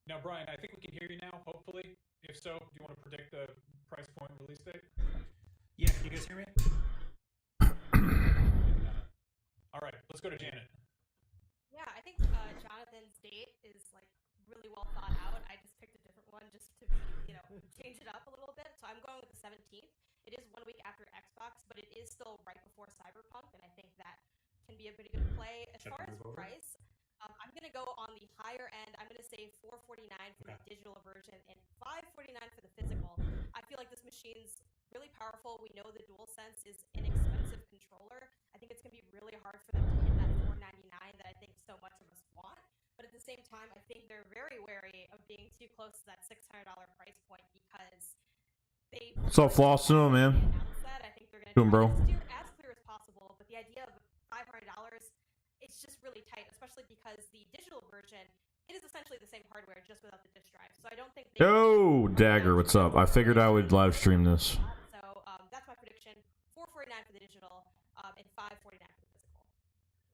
Now, Brian, I think we can hear you now, hopefully. If so, do you want to predict the price point and release date? Yeah, can you guys hear me? All right, let's go to Janet. Yeah, I think Jonathan's date is like really well thought out. I just picked a different one just to change it up a little bit. So I'm going with the 17th. It is 1 week after Xbox, but it is still right before Cyberpunk, and I think that can be a pretty good play. As far as price, I'm gonna go on the higher end. I'm gonna say $449 for the digital version and $549 for the physical. I feel like this machine's really powerful. We know the DualSense is an expensive controller. I think it's gonna be really hard for them to hit that $499 that I think so much of us want. But at the same time, I think they're very wary of being too close to that $600 price point because they. What's up, Flossin', man? I think they're gonna Doing, bro. steer as clear as possible. But the idea of $500, it's just really tight, especially because the digital version, it is essentially the same hardware just without the disk drive. So I don't think. Yo, Dagger, what's up? I figured I would live stream this. So that's my prediction: $449 for the digital and $549 for the physical.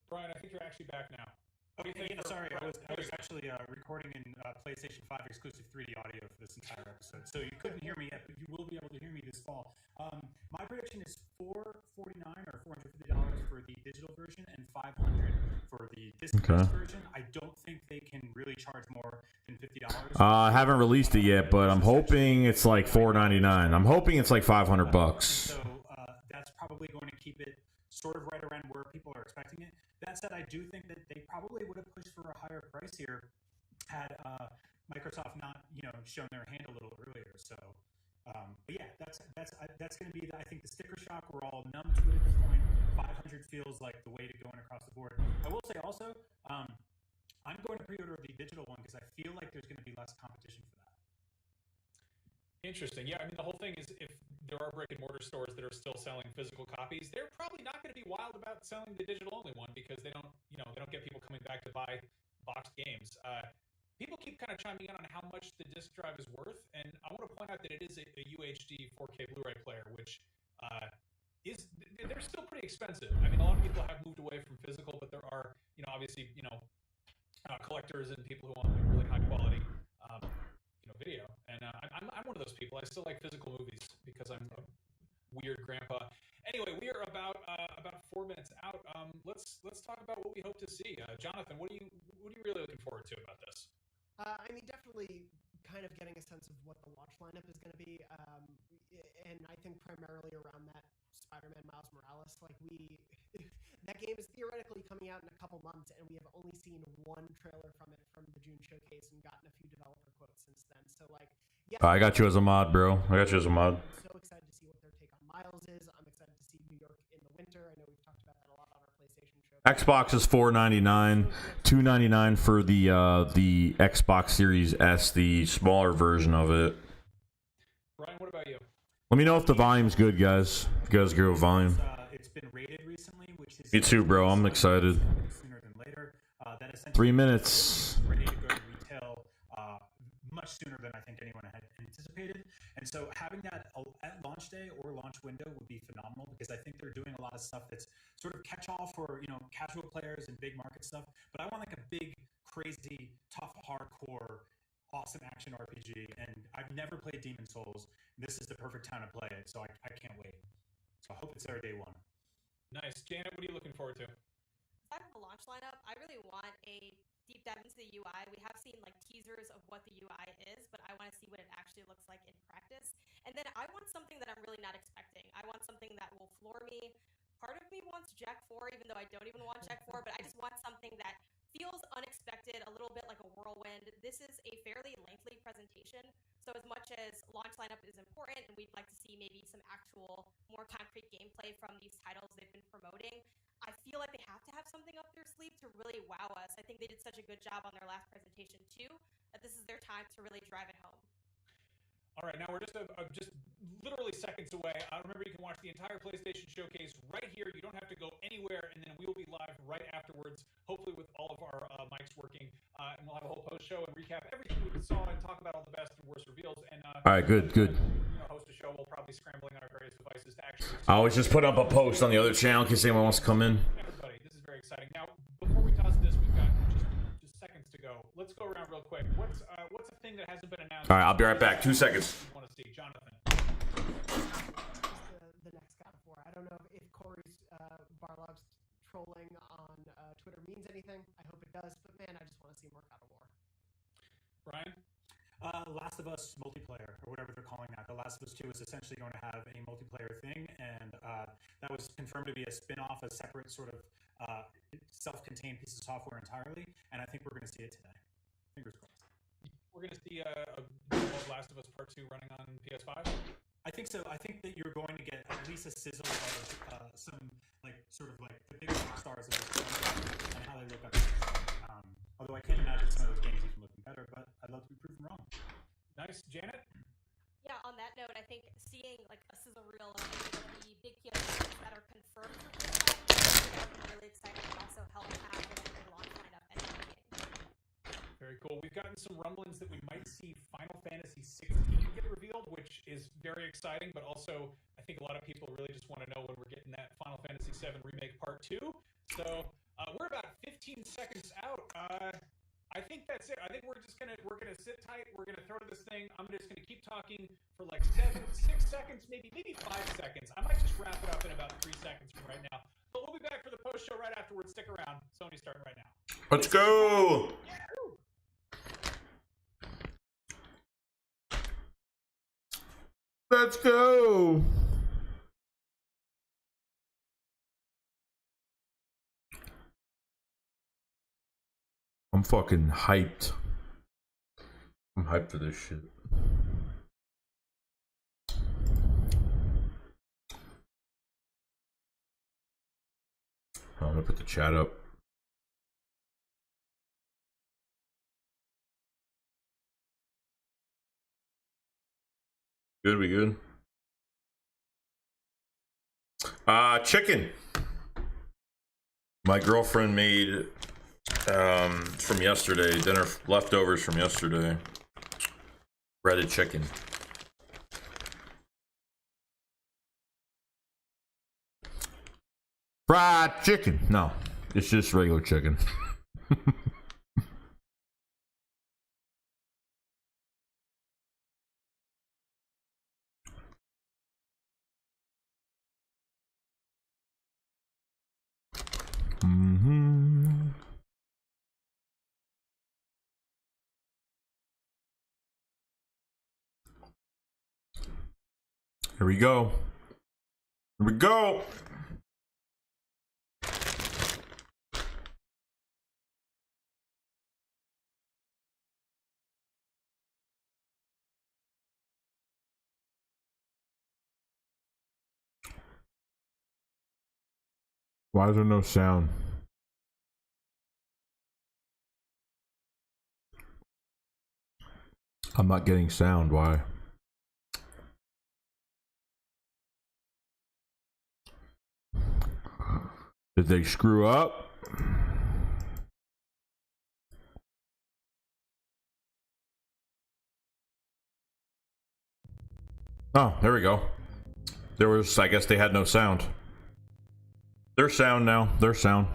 Brian, I think you're actually back now. Okay, yeah, sorry, I was actually recording in PlayStation 5 exclusive 3D audio for this entire episode, so you couldn't hear me yet, but you will be able to hear me this fall. My prediction is $449 or $450 for the digital version and $500 for the disc-based version. I don't think they can really charge more than $50. I haven't released it yet, but I'm hoping it's like $499. I'm hoping it's like $500 bucks. So that's probably going to keep it sort of right around where people are expecting it. That said, I do think that they probably would have pushed for a higher price here had Microsoft not, shown their hand a little earlier. So, but yeah, that's going to be, I think, the sticker shock. We're all numb to it at this point. 500 feels like the way to go across the board. I will say also, I'm going to pre-order the digital one because I feel like there's going to be less competition for that. Interesting. Yeah, I mean, the whole thing is if there are brick and mortar stores that are still selling physical copies, they're probably not going to be wild about selling the digital only one because they don't get people coming back to buy boxed games. People keep kind of chiming in on how much the disc drive is worth, and I want to point out that it is a UHD 4K Blu-ray player, which they're still pretty expensive. I mean, a lot of people have moved away from physical, but there are, obviously, collectors and people who want like really high quality. Video, and I'm one of those people. I still like physical movies because I'm a weird grandpa. Anyway, we are about 4 minutes out. Let's talk about what we hope to see. Jonathan, what are you really looking forward to about this? I mean, definitely kind of getting a sense of what the launch lineup is going to be, and I think primarily around that Spider-Man Miles Morales. That game is theoretically coming out in a couple months, and we have only seen one trailer from it from the June showcase and gotten a few developer quotes since then. So, yeah. I got you as a mod, bro. I got you as a mod. I'm so excited to see what their take on Miles is. I'm excited to see New York in the winter. I know we've talked about that a lot on our PlayStation show. Xbox is $499, $299 for the Xbox Series S, the smaller version of it. Brian, what about you? Let me know if the volume's good, guys. If you guys go with volume. It's been rated recently, which is Me too, bro. I'm excited. Sooner than later. That 3 minutes. Ready to go to retail much sooner than I think anyone had anticipated. And so having that at launch day or launch window would be phenomenal because I think they're doing a lot of stuff that's sort of catch-all for casual players and big market stuff. But I want like a big, crazy, tough, hardcore, awesome action RPG. And I've never played Demon Souls. This is the perfect time to play it, so I can't wait. So I hope it's there day one. Nice. Janet, what are you looking forward to? Aside from the launch lineup, I really want a deep dive into the UI. We have seen teasers of what the UI is, but I want to see what it actually looks like in practice. And then I want something that I'm really not expecting. I want something that will floor me. Part of me wants Jack 4, even though I don't even want Jack 4, but I just want something that feels unexpected, a little bit like a whirlwind. This is a fairly lengthy presentation, so as much as launch lineup is important and we'd like to see maybe some actual, more concrete gameplay from these titles they've been promoting, I feel like they have to have something up their sleeve to really wow us. I think they did such a good job on their last presentation too, that this is their time to really drive it home. All right, now we're just literally seconds away. Remember, you can watch the entire PlayStation Showcase right here. You don't have to go anywhere, and then we will be live right afterwards, hopefully with all of our mics working, and we'll have a whole post-show and recap everything we saw and talk about all the best and worst reveals. And all right, good. Host a show. We'll probably scrambling on our various devices to actually. I always just put up a post on the other channel in case anyone wants to come in. Everybody, this is very exciting. Now, before we toss this, we've got just seconds to go. go. Let's go around real quick. What's a thing that hasn't been announced? All right, I'll be right back. 2 seconds. You want to see, Jonathan? The next God of War. I don't know if Corey's Barlov's trolling on Twitter means anything. I hope it does, but man, I just want to see more God of War. Brian? Last of Us multiplayer, or whatever they're calling that. The Last of Us 2 is essentially going to have a multiplayer thing, and that was confirmed to be a spin-off, a separate sort of self-contained piece of software entirely, and I think we're going to see it today. Fingers crossed. We're going to see a Last of Us Part 2 running on PS5? I think so. I think that you're going to get at least a sizzle of some, sort of the big rock stars of this game and how they look up. Although I can't imagine some of those games even looking better, but I'd love to be proven wrong. Nice. Janet? Yeah, on that note, I think seeing like a sizzle reel of the big PS5s that are confirmed for PS5 I'm really excited to also help have a good launch lineup and everything. Very cool. We've gotten some rumblings that we might see Final Fantasy 16 get revealed, which is very exciting, but also I think a lot of people really just want to know when we're getting that Final Fantasy 7 Remake Part 2. So we're about 15 seconds out. I think that's it. I think we're gonna sit tight. We're gonna throw to this thing. I'm just gonna keep talking for like 6 seconds, maybe 5 seconds. I might just wrap it up in about 3 seconds from right now. But we'll be back for the post show right afterwards. Stick around. Sony's starting right now. Let's go. Let's go. I'm fucking hyped. I'm hyped for this shit. I'm gonna put the chat up. Good, we good? Chicken. My girlfriend made from yesterday, dinner leftovers from yesterday. Breaded chicken. Fried chicken. No, it's just regular chicken. Here we go. Here we go. Why is there no sound? I'm not getting sound. Why? Did they screw up? Oh, there we go. There was, I guess they had no sound. There's sound now. There's sound.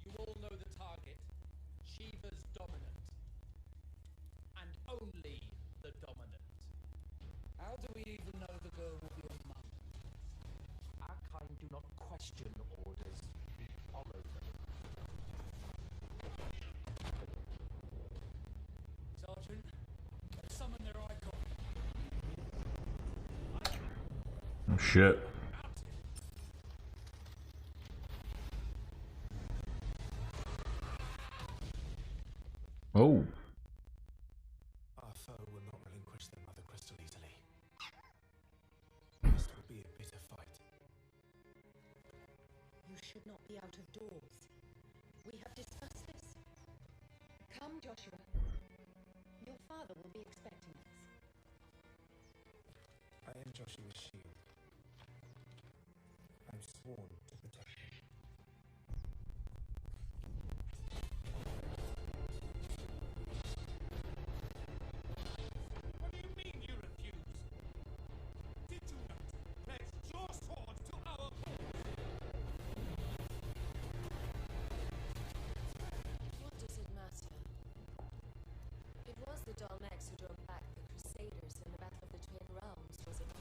You all know the target. Shiva's dominant. And only the dominant. How do we even know the girl will be your mum? Our kind do not question orders. We follow them. Sergeant, summon their icon. Oh shit. Oh. Our foe will not relinquish their mother crystal easily. This will be a bitter fight. You should not be out of doors. We have discussed this. Come, Joshua. Your father will be expecting us. I am Joshua's shield. I'm sworn to protect him. What do you mean you refuse? was the Dalmex who drove back the Crusaders in the Battle of the Twin Realms, was it not?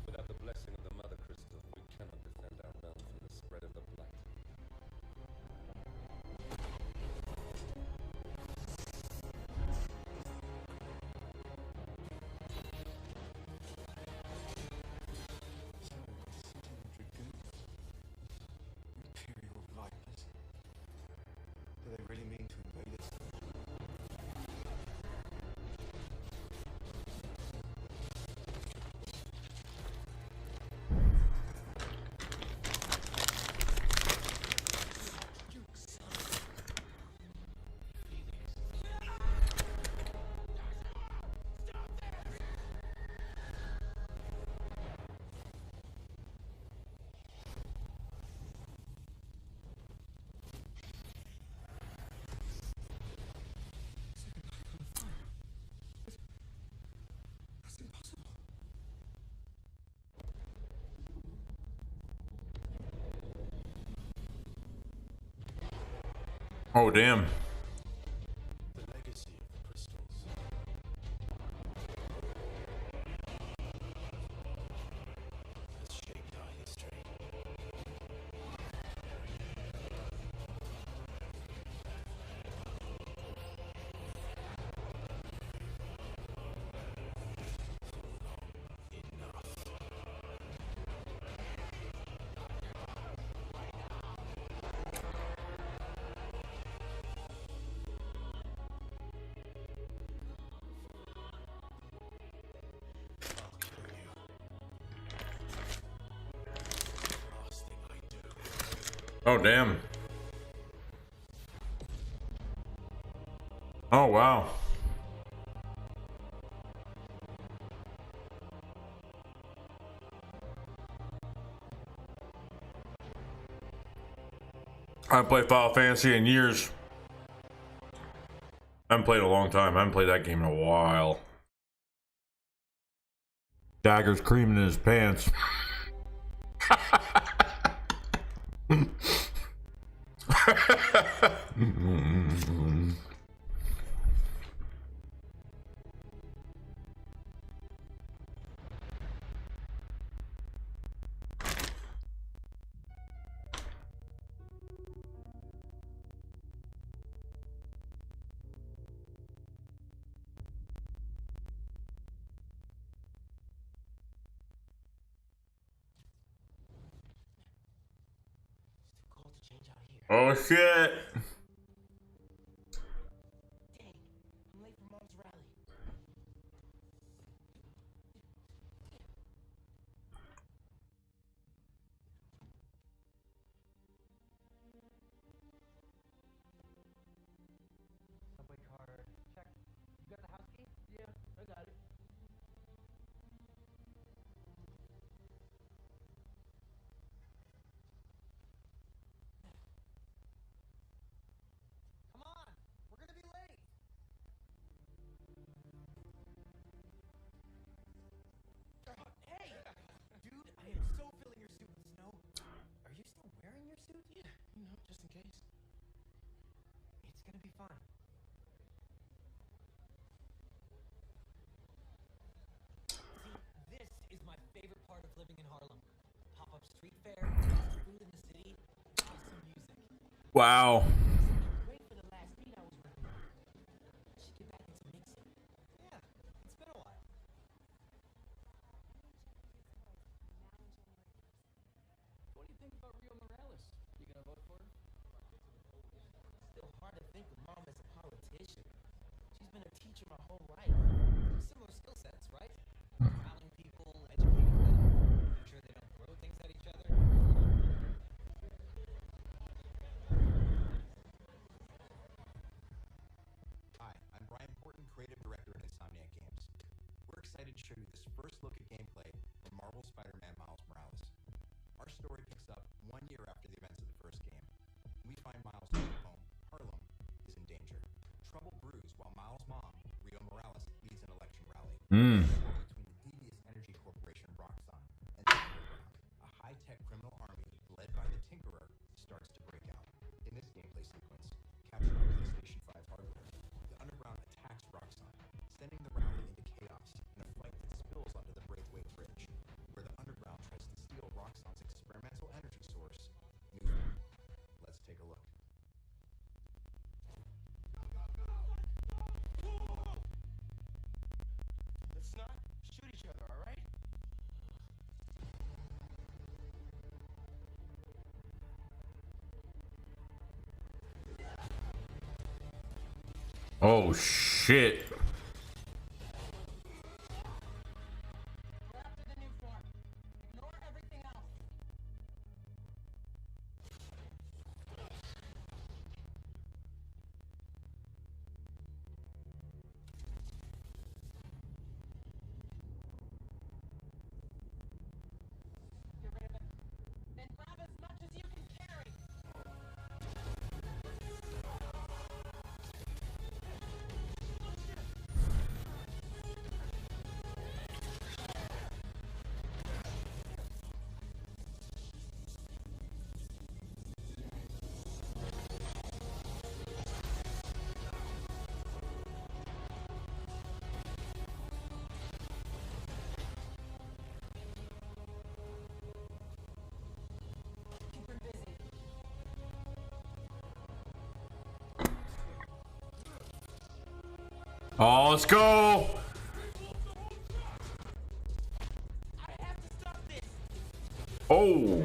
Without the blessing of the Mother Crystal, we cannot defend our realm from the spread of the Blight. Imperial Vipers. Do they really mean to invade us? That's impossible. Oh, damn. The legacy of the crystals. Has shaped our history. I'll kill you. Last thing I do. Oh, damn. Oh, wow. I haven't played Final Fantasy in years. I haven't played in a long time. I haven't played that game in a while. Dagger's creaming in his pants. Cold to change out here. Oh, shit. Dang, I'm late for Mom's rally. Subway card. Check. You got the house key? Yeah, I got it. Come on! We're gonna be late! Hey! Dude, I am so filling your suit with snow. Are you still wearing your suit? Yeah, just in case. It's gonna be fine. See, this is my favorite part of living in Harlem. Pop-up street fair, food in the city, awesome music. Wow. Great for the last beat I was working on. Should get back into mixing. Yeah, it's been a while. What do you think about Rio Morales? You gonna vote for her? Still hard to think of Mom as a politician. She's been a teacher my whole life. Similar skill sets, right? Rallying people, educating them, making sure they don't throw things at each other. Hi, I'm Brian Porton, creative director at Insomniac Games. We're excited to show you this first look at gameplay from Marvel's Spider-Man Miles Morales. Our story picks up 1 year after the events of the first game. We find Miles' home, Harlem, is in danger. Trouble brews while Miles' mom, Rio Morales, leads an election rally. Mm. Between the devious energy corporation Roxxon and the Underground, a high-tech criminal army led by the Tinkerer starts to break out. In this gameplay sequence, captured on PlayStation 5 hardware, the Underground attack Oh shit. Oh, let's go. Oh.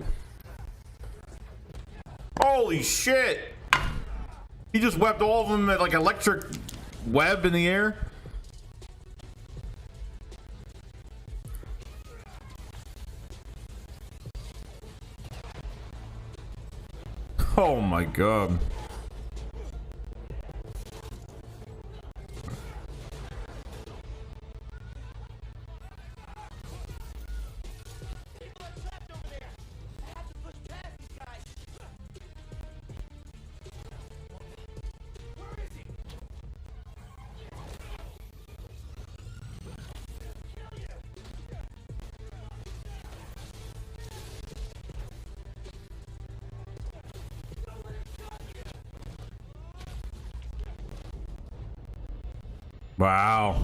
Holy shit. He just webbed all of them at like electric web in the air. Oh my god. Wow.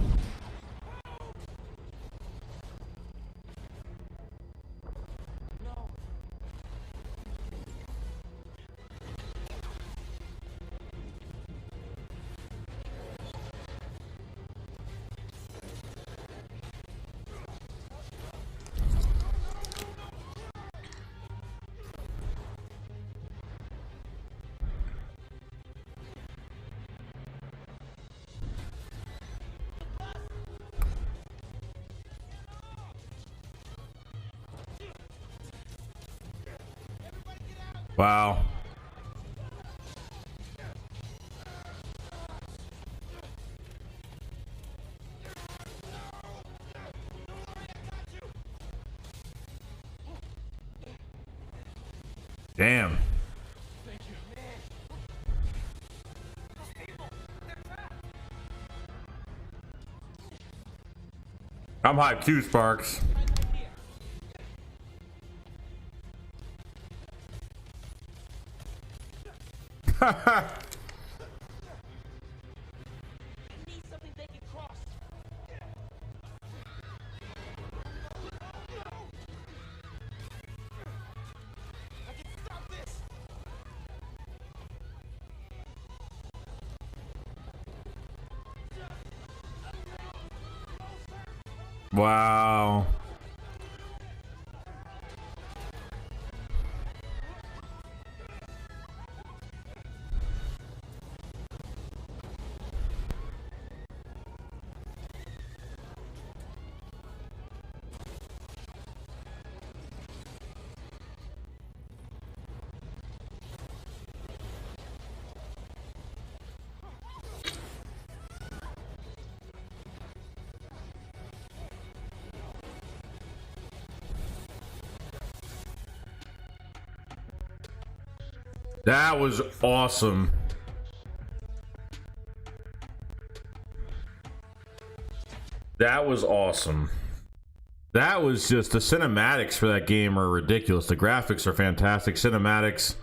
Wow. Damn. I'm hyped too, Sparks. Wow. That was awesome. That was awesome. That was just the cinematics for that game are ridiculous. The graphics are fantastic. Cinematics.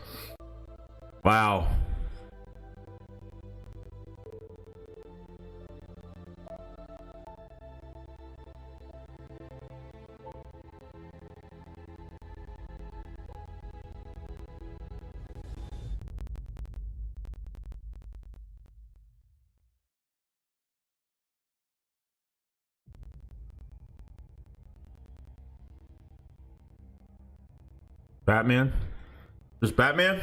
Wow. Batman? Is Batman?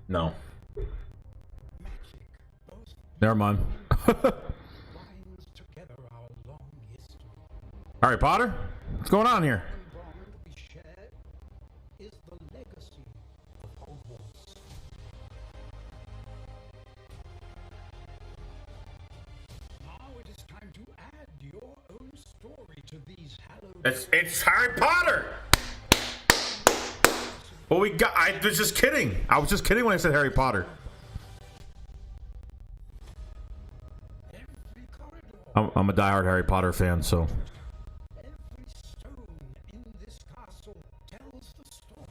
No. Never mind. binds together our long history. Harry Potter? What's going on here? One bond we share is the legacy of Hogwarts. Now it is time to add your own story to these hallowed. It's Harry Potter. Well, we got. I was just kidding. I was just kidding when I said Harry Potter. Every corridor, I'm a diehard Harry Potter fan, so. every stone in this castle tells the story.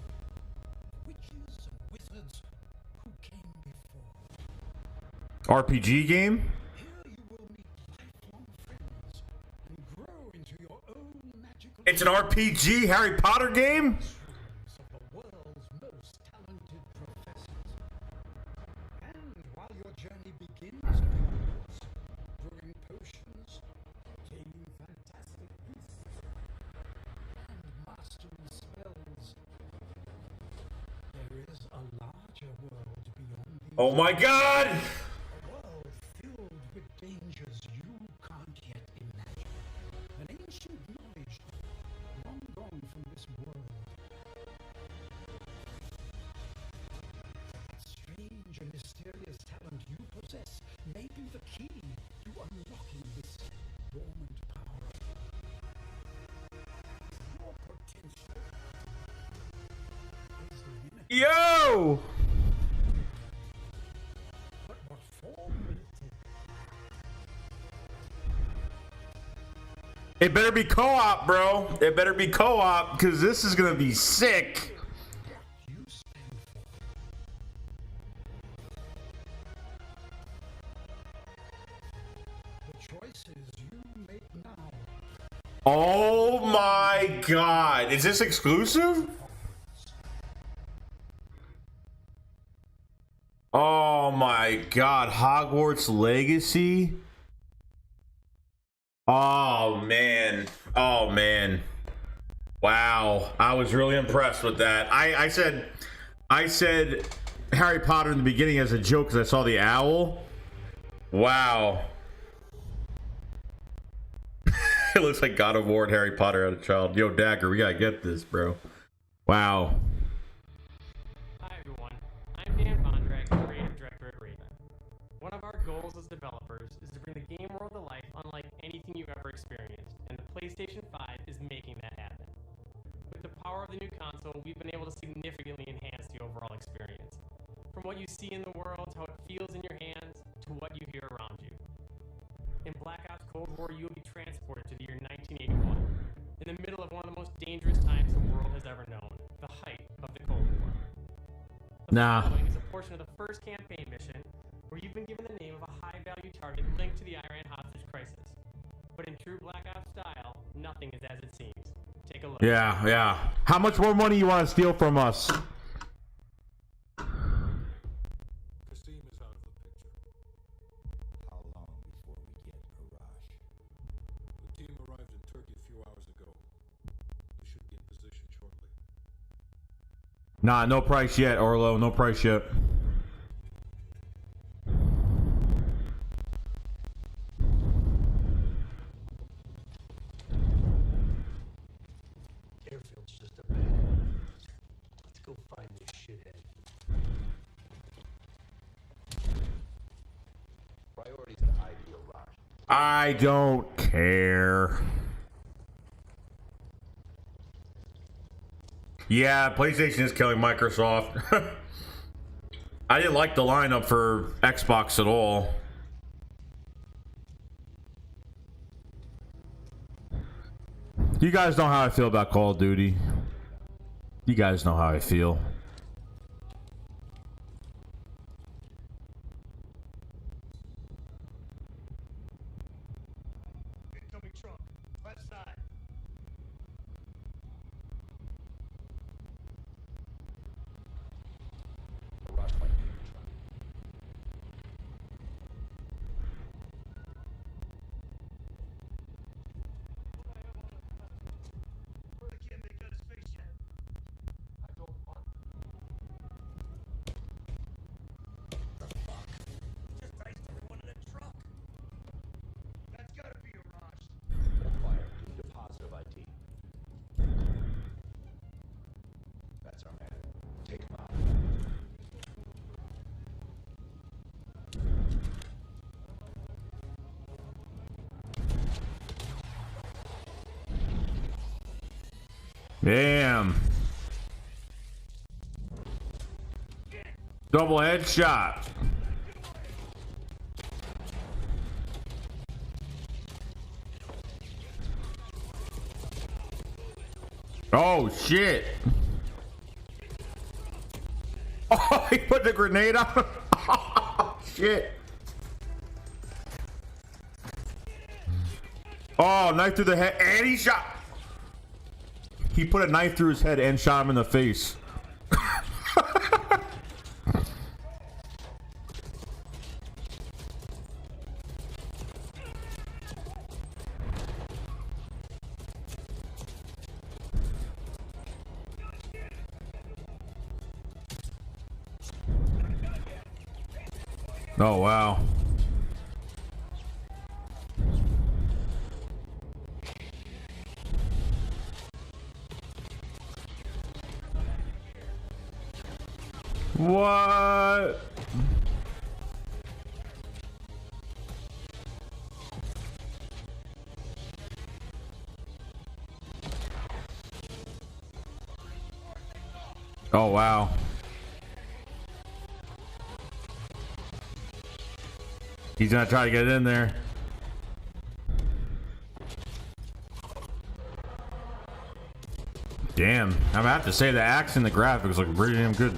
Witches and wizards who came before. RPG game? Here you will meet lifelong friends and grow into your own magical It's an RPG Harry Potter game? of the world's most talented professors. And while your journey begins in Hogwarts, brewing potions, gaining fantastic beasts, and mastering spells, there is a larger world beyond these. Oh my god! A world filled with dangers you can't yet imagine. An ancient knowledge long gone from this world. That strange and mysterious talent you possess may be the key to unlocking this dormant power. Your potential is limitless. Yo! But what form will it take? It better be co-op, bro. It better be co-op, because this is gonna be sick. You stand for. The choices you make now Oh my god. Is this exclusive? Oh my god. Hogwarts Legacy? Oh man. Oh man. Wow. I was really impressed with that. I said Harry Potter in the beginning as a joke because I saw the owl. Wow. It looks like God of War and Harry Potter had a child. Yo, Dagger, we gotta get this, bro. Wow. Hi everyone, I'm Dan Bondrak, creative director at Raven. One of our goals as developers is to bring the game world to life unlike anything you've ever experienced, and the PlayStation 5 is making that happen. With the power of the new console, we've been able to significantly enhance the overall experience. From what you see in the world, how it feels in your hands, to what you hear around you. In Black Ops Cold War, you will be transported to the year 1981, in the middle of one of the most dangerous times the world has ever known, the height of the Cold War. The following is a portion of the first campaign mission where you've been given the name of a high-value target linked to the Iran hostage crisis. But in true Black Ops style, nothing is as it seems. Take a look. Yeah. How much more money you want to steal from us? Kasim is out of the picture. How long before we get Arash? The team arrived in Turkey a few hours ago. We should be in position shortly. Nah, no price yet, Orlo. No price yet. Airfield's just up ahead. Let's go find this shithead. Priorities to ID Arash. I don't care. Yeah, PlayStation is killing Microsoft. I didn't like the lineup for Xbox at all. You guys know how I feel about Call of Duty. You guys know how I feel. Incoming trunk, left side. Arash might be in the trunk. Where the kid make out his face yet? I don't want to. Damn. Double headshot. Oh shit. Oh, he put the grenade on him. Oh, shit. Oh, knife through the head, and he shot. He put a knife through his head and shot him in the face. Oh, wow. What? Oh, wow. He's gonna try to get in there. Damn, I'm gonna have to say the axe and the graphics look pretty damn good.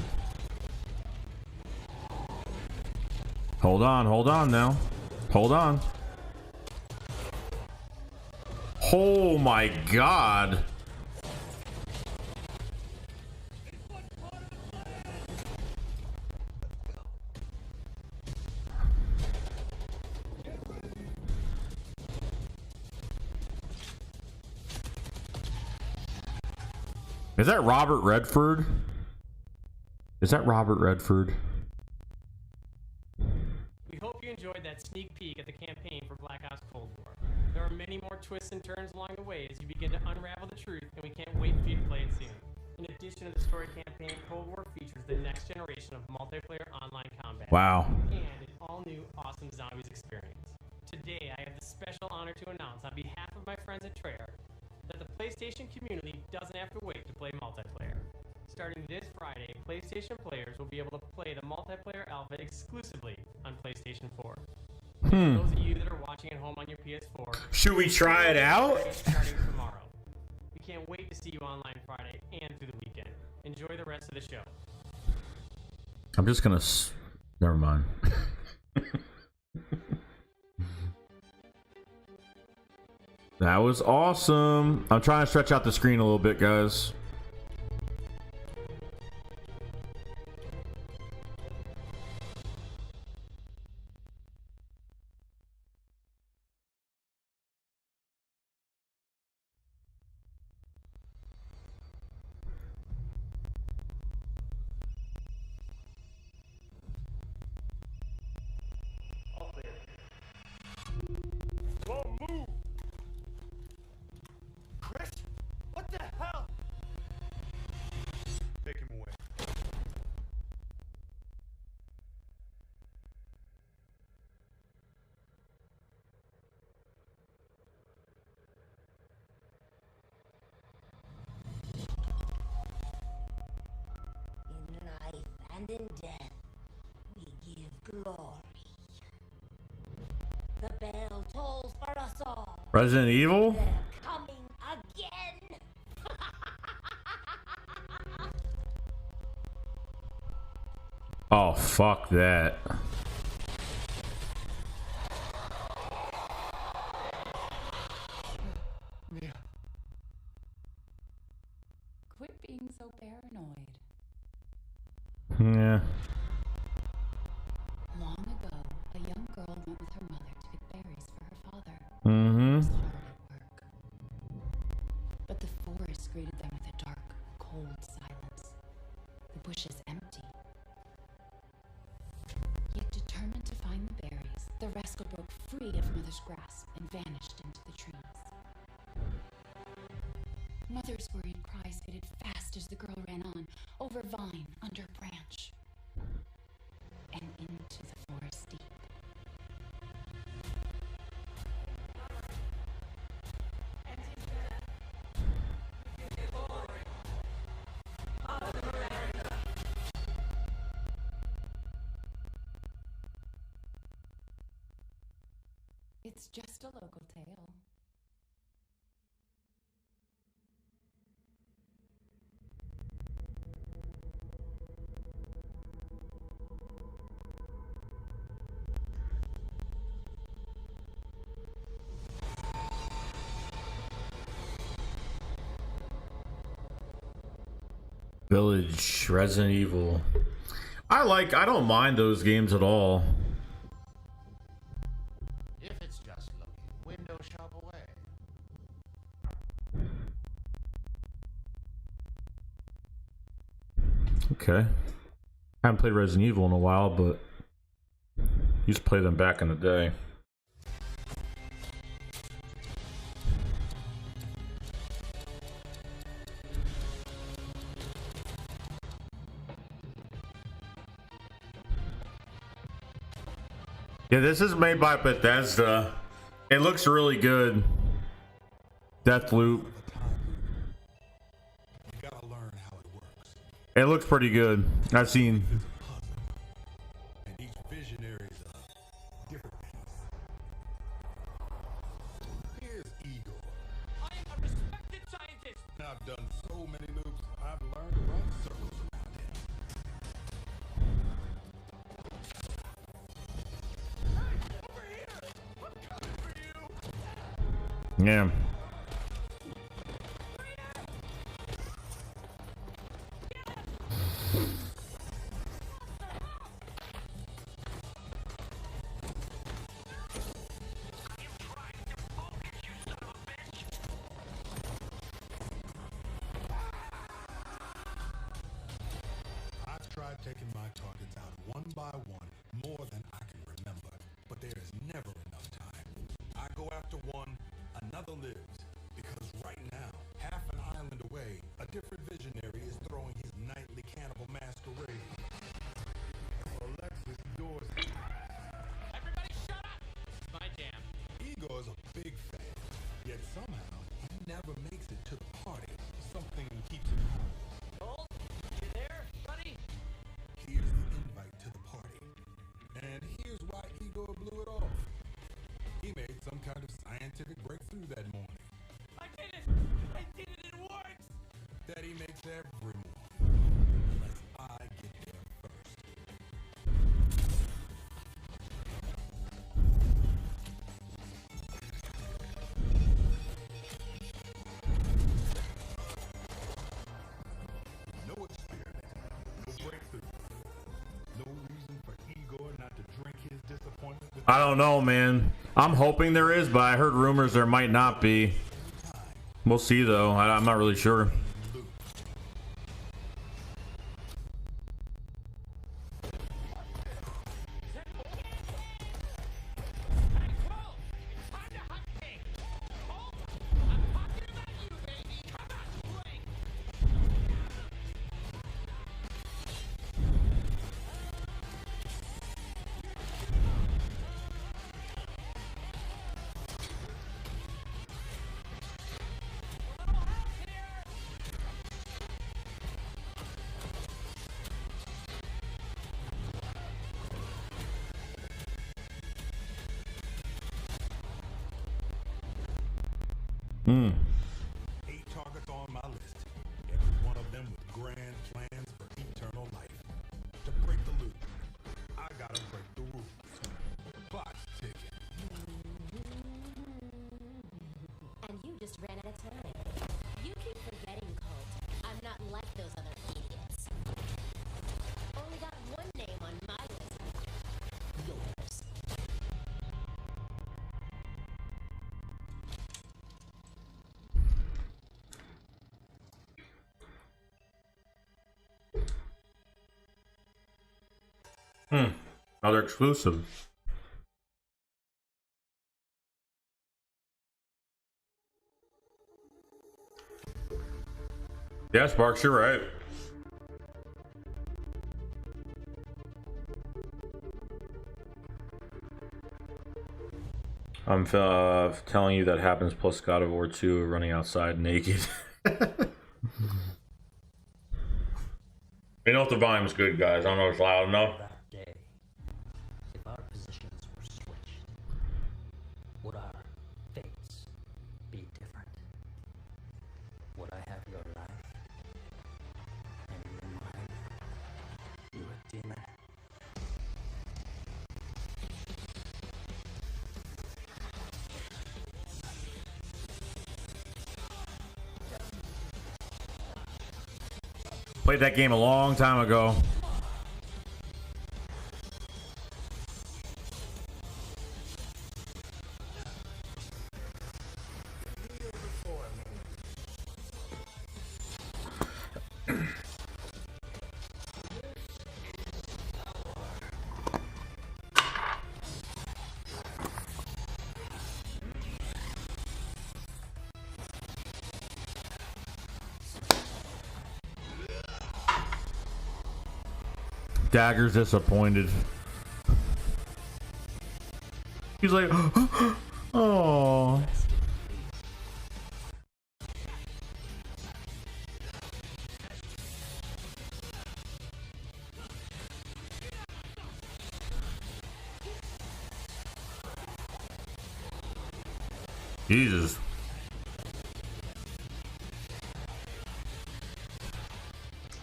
Hold on now. Hold on. Oh my god. Is that Robert Redford? Is that Robert Redford? We hope you enjoyed that sneak peek at the campaign for Black Ops Cold War. There are many more twists and turns along the way as you begin to unravel the truth, and we can't wait for you to play it soon. In addition to the story campaign, Cold War features the next generation of multiplayer online combat. Wow. And an all-new awesome zombies experience. Today, I have the special honor to announce on behalf of my friends at Treyarch that the PlayStation community doesn't have to wait to play multiplayer. Starting this Friday, PlayStation players will be able to play the multiplayer alpha exclusively on PlayStation 4. For those of you that are watching at home on your PS4, should we try it out? Starting tomorrow. We can't wait to see you online Friday and through the weekend. Enjoy the rest of the show. I'm just gonna never mind. That was awesome. I'm trying to stretch out the screen a little bit, guys. Don't move! Chris? What the hell? Take him away. In life and in death, we give glory. The bell tolls for us all. Resident Evil? They're coming again. Oh, fuck that. Mia. Quit being so paranoid. Yeah. Long ago, a young girl went with her mother to get berries for her father. Mm-hmm. He was hard at work. But the forest greeted them with a dark, cold silence. The bushes empty. Yet determined to find the berries, the rascal broke free of Mother's grasp and vanished into the trees. Mother's worried cries faded fast as the girl ran on, over vine, under branch, and into the forest deep. It's just a local tale. Village, Resident Evil. I don't mind those games at all. If it's just looking, window shop away. Okay. Haven't played Resident Evil in a while, but used to play them back in the day. Yeah, this is made by Bethesda. It looks really good. Deathloop. It looks pretty good. I've seen. And each visionary is a different piece. Here's Igor. I am a respected scientist. I've done so many loops, I've learned to run circles around him. Hey, over here! I'm coming for you! Yeah. I've tried taking my targets out one by one more than I can remember, but there is never enough time. I go after one, another lives, because right now, half an island away, a different visionary is throwing his nightly cannibal masquerade. Alexis Dorsey. Everybody shut up! It's my jam. Igor's a big fan, yet somehow he never makes it to the party. Something keeps him home. Gold, you there, buddy? Here's the invite to the party. And here's why Igor blew it off. He made some kind of scientific breakthrough that morning. I did it! I did it! It works! That he makes every morning. Unless I get there first. No experiment. No breakthrough. No reason for Igor not to drink his disappointment with I don't know, man. I'm hoping there is, but I heard rumors there might not be. We'll see, though. I'm not really sure. Hmm. 8 targets on my list. Every one of them with grand plans for eternal life. To break the loop, I gotta break the rules. Clock's ticking. And you just ran out of time. You keep forgetting, Colt. I'm not like those other idiots. Only got one name on my list. Yours. Another exclusive. Yeah, Sparks, you're right. I'm telling you that happens plus God of War 2 running outside naked. You know if the volume's good, guys. I don't know if it's loud enough. That day, if our positions were switched, Would I have your life? And you mine? You a demon? Played that game a long time ago. Dagger's disappointed. He's like, oh. Jesus.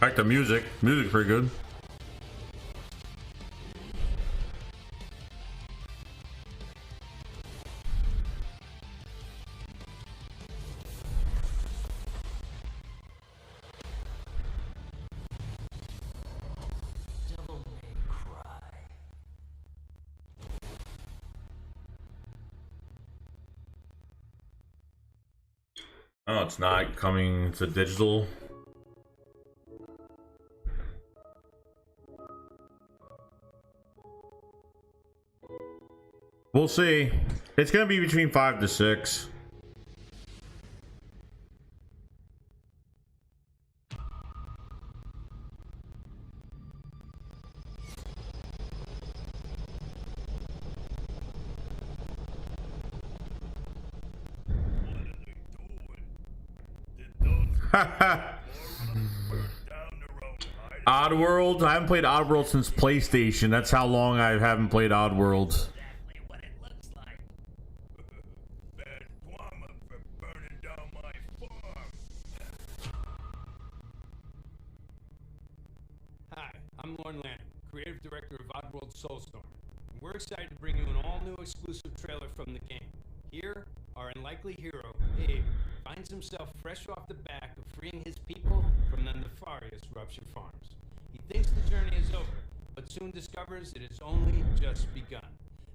I like the music. Music's pretty good. Oh, it's not coming to digital. We'll see. It's gonna be between 5 to 6. Oddworld? I haven't played Oddworld since PlayStation. That's how long I haven't played Oddworld. Hi, I'm Lorne Lanning, creative director of Oddworld Soulstorm. And we're excited to bring you an all-new exclusive trailer from the game. Here, our unlikely hero, Abe, finds himself fresh off the back of freeing his people from the nefarious Rupture Farms. He thinks the journey is over, but soon discovers it has only just begun.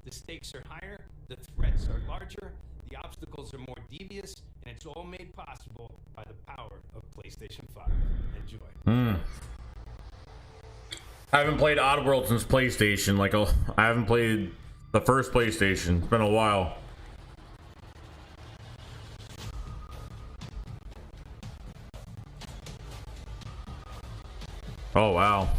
The stakes are higher, the threats are larger, the obstacles are more devious, and it's all made possible by the power of PlayStation 5. Enjoy. I haven't played Oddworld since PlayStation. I haven't played the first PlayStation. It's been a while. Oh, wow.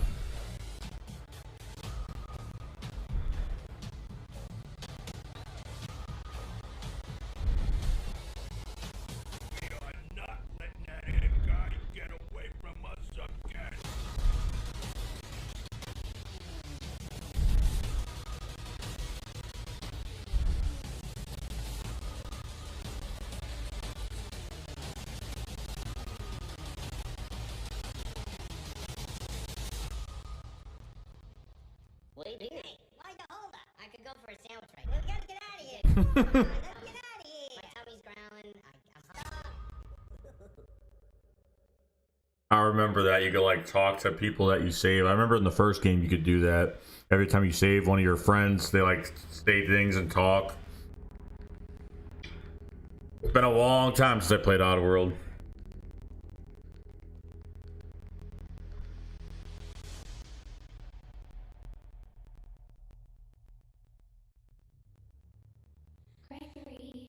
What are you doing? Why the holder? I could go for a sandwich right now. We gotta get out of here. Come on, let's get out of here. My tummy's growling. I'm hungry. I remember that you could talk to people that you save. I remember in the first game you could do that. Every time you save one of your friends, they say things and talk. It's been a long time since I played Oddworld. Gregory,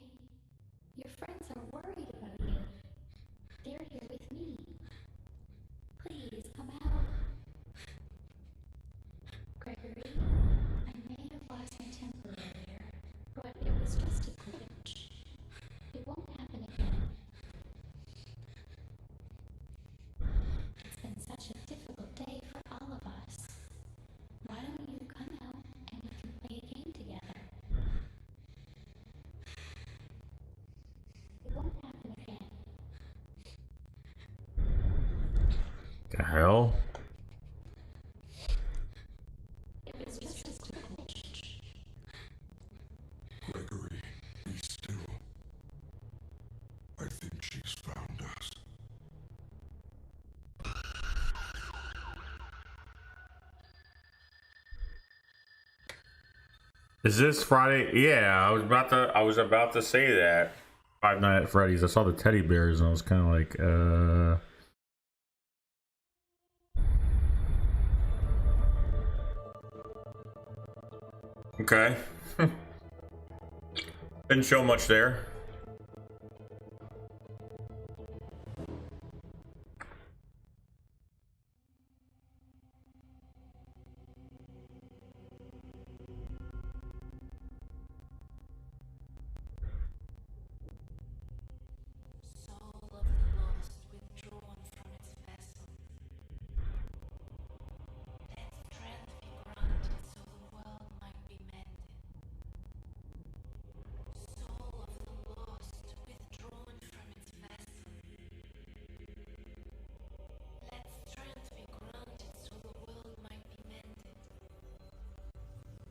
your friends are worried about you. They're here with me. Please come out. Gregory, I may have lost my temper earlier, but it was just a glitch. It won't happen again. The hell? Gregory, be still. I think she's found us. Is this Friday? Yeah, I was about to say that. Five Nights at Freddy's. I saw the teddy bears and I was kind of like, Okay. Didn't show much there.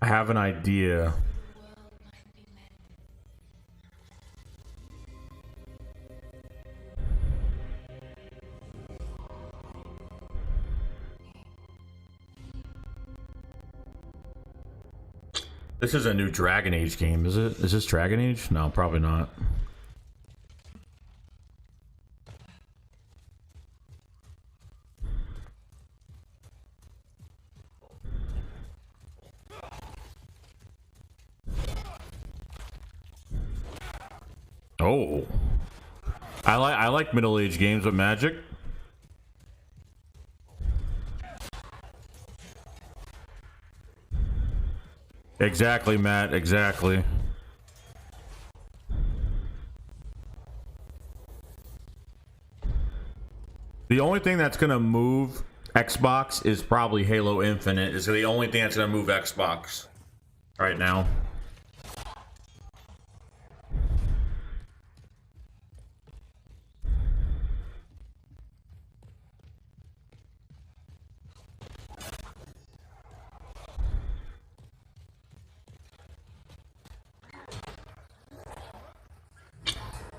I have an idea. This is a new Dragon Age game, is it? Is this Dragon Age? No, probably not. Oh. I like middle-aged games with magic. Exactly, Matt, exactly. The only thing that's gonna move Xbox is probably Halo Infinite. Is the only thing that's gonna move Xbox right now.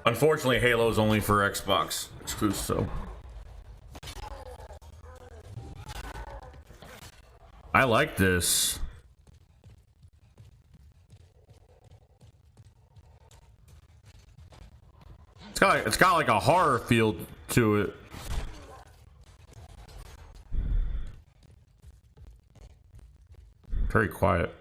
Unfortunately, Halo's only for Xbox exclusive. I like this. It's got like a horror feel to it. Very quiet.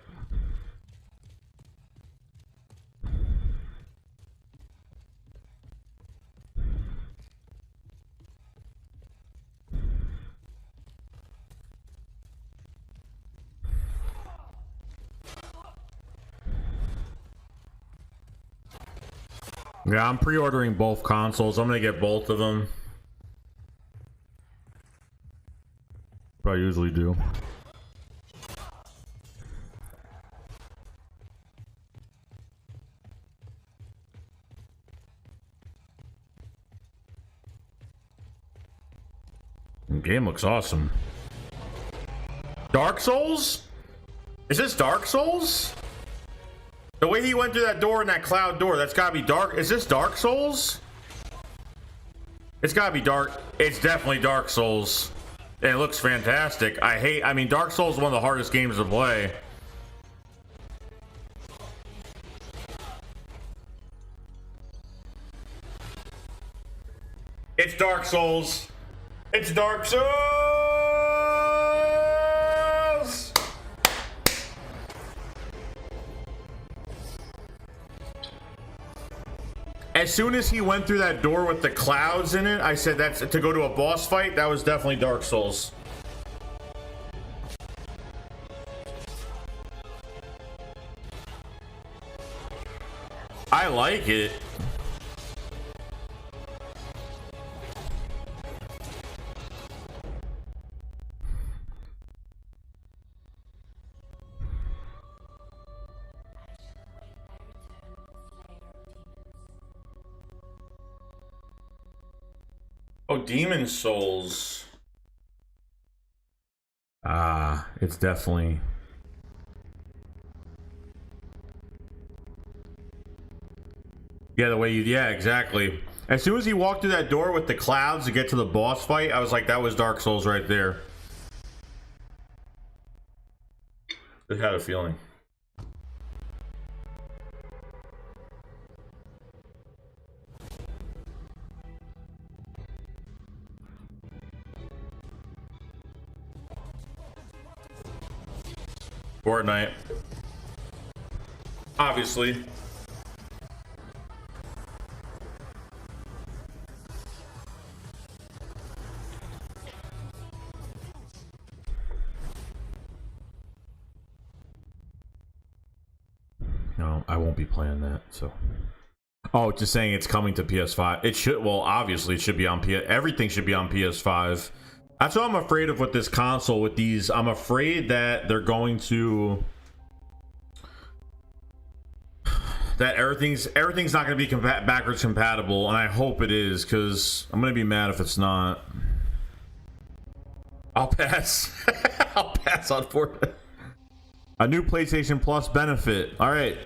Yeah, I'm pre-ordering both consoles. I'm gonna get both of them. What I usually do. The game looks awesome. Dark Souls? Is this Dark Souls? The way he went through that door in that cloud door, that's gotta be Dark. Is this Dark Souls? It's gotta be Dark. It's definitely Dark Souls. And it looks fantastic. I mean, Dark Souls is one of the hardest games to play. It's Dark Souls. It's Dark Souls! As soon as he went through that door with the clouds in it, I said that's to go to a boss fight. That was definitely Dark Souls. I like it. Oh, Demon Souls. It's definitely. Yeah, the way you, yeah, exactly. As soon as he walked through that door with the clouds to get to the boss fight, I was like, that was Dark Souls right there. I had a feeling. Fortnite. Obviously. No, I won't be playing that, so. Oh, just saying it's coming to PS5. It should, well, obviously it should be on everything should be on PS5. That's what I'm afraid of with this console, with these. I'm afraid that they're going to, that everything's not going to be backwards compatible, and I hope it is, because I'm going to be mad if it's not. I'll pass. I'll pass on Fortnite. A new PlayStation Plus benefit. All right.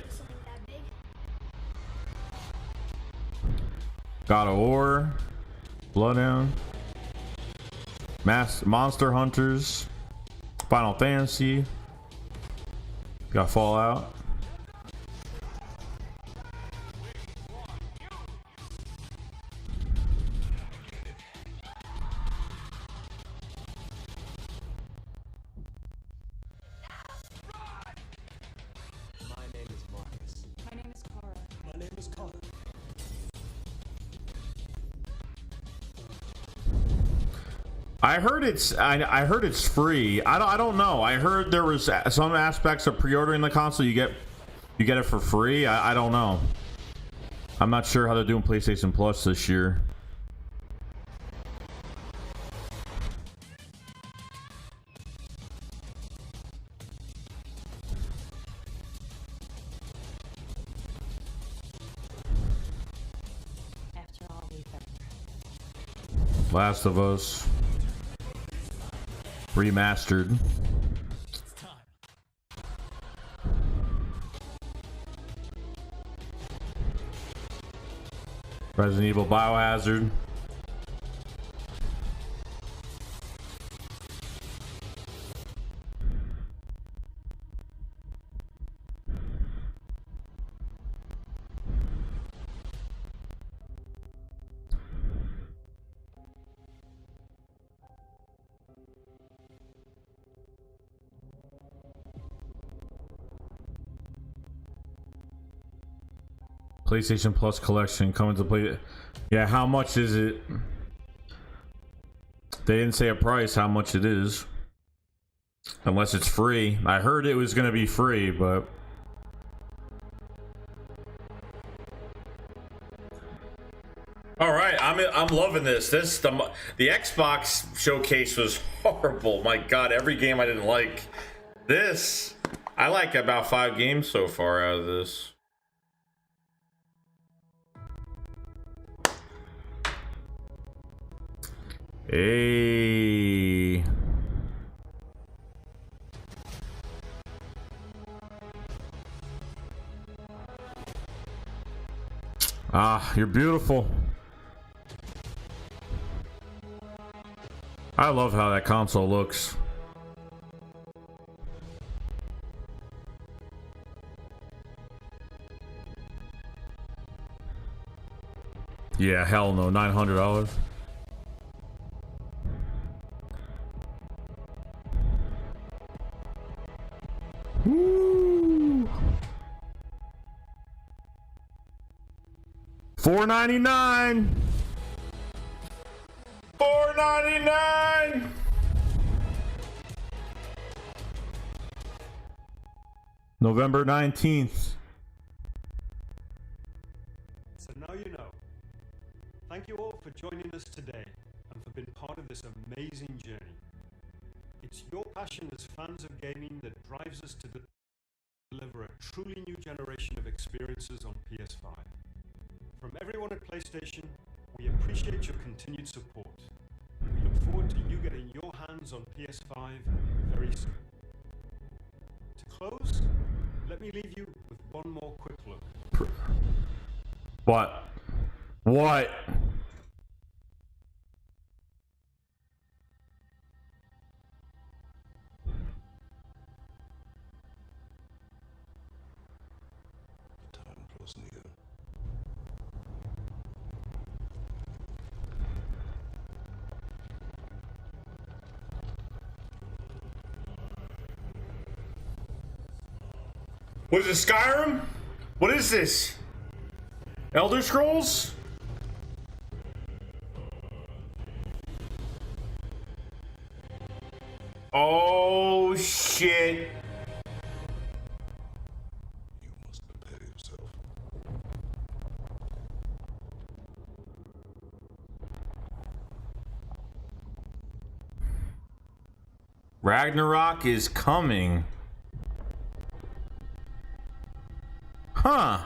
God of War, Bloodhound, Monster Hunters, Final Fantasy. Got Fallout. I heard it's free. I don't know. I heard there was some aspects of pre-ordering the console you get it for free. I don't know. I'm not sure how they're doing PlayStation Plus this year. Last of Us Remastered. Resident Evil Biohazard. PlayStation Plus collection coming to play. Yeah, how much is it? They didn't say a price, how much it is. Unless it's free. I heard it was gonna be free, but all right, I'm loving this. The Xbox showcase was horrible. My God, every game I didn't like. This, I like about 5 games so far out of this. Hey. Ah, you're beautiful. I love how that console looks. Yeah, hell no, $900. Woo. $4.99. $4.99. November 19th. So now you know. Thank you all for joining us today and for being part of this amazing journey. It's your passion as fans of gaming that drives us to deliver a truly new generation of experiences on PS5. From everyone at PlayStation, we appreciate your continued support. We look forward to you getting your hands on PS5 very very soon. To close, let me leave you with one more quick look. What? What? Time grows near. What is this, Skyrim? What is this? Elder Scrolls? Oh shit. You must prepare yourself. Ragnarok is coming. Huh.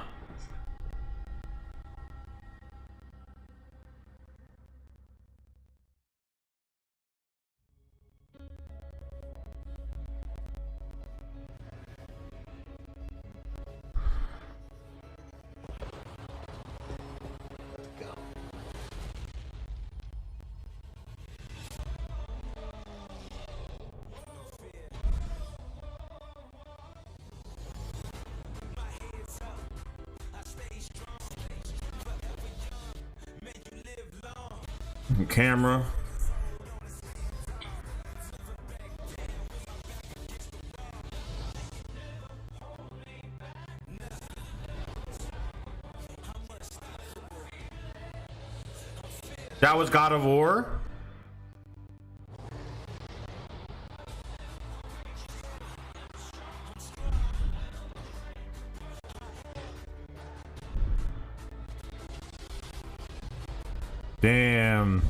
Camera. That was God of War. Damn.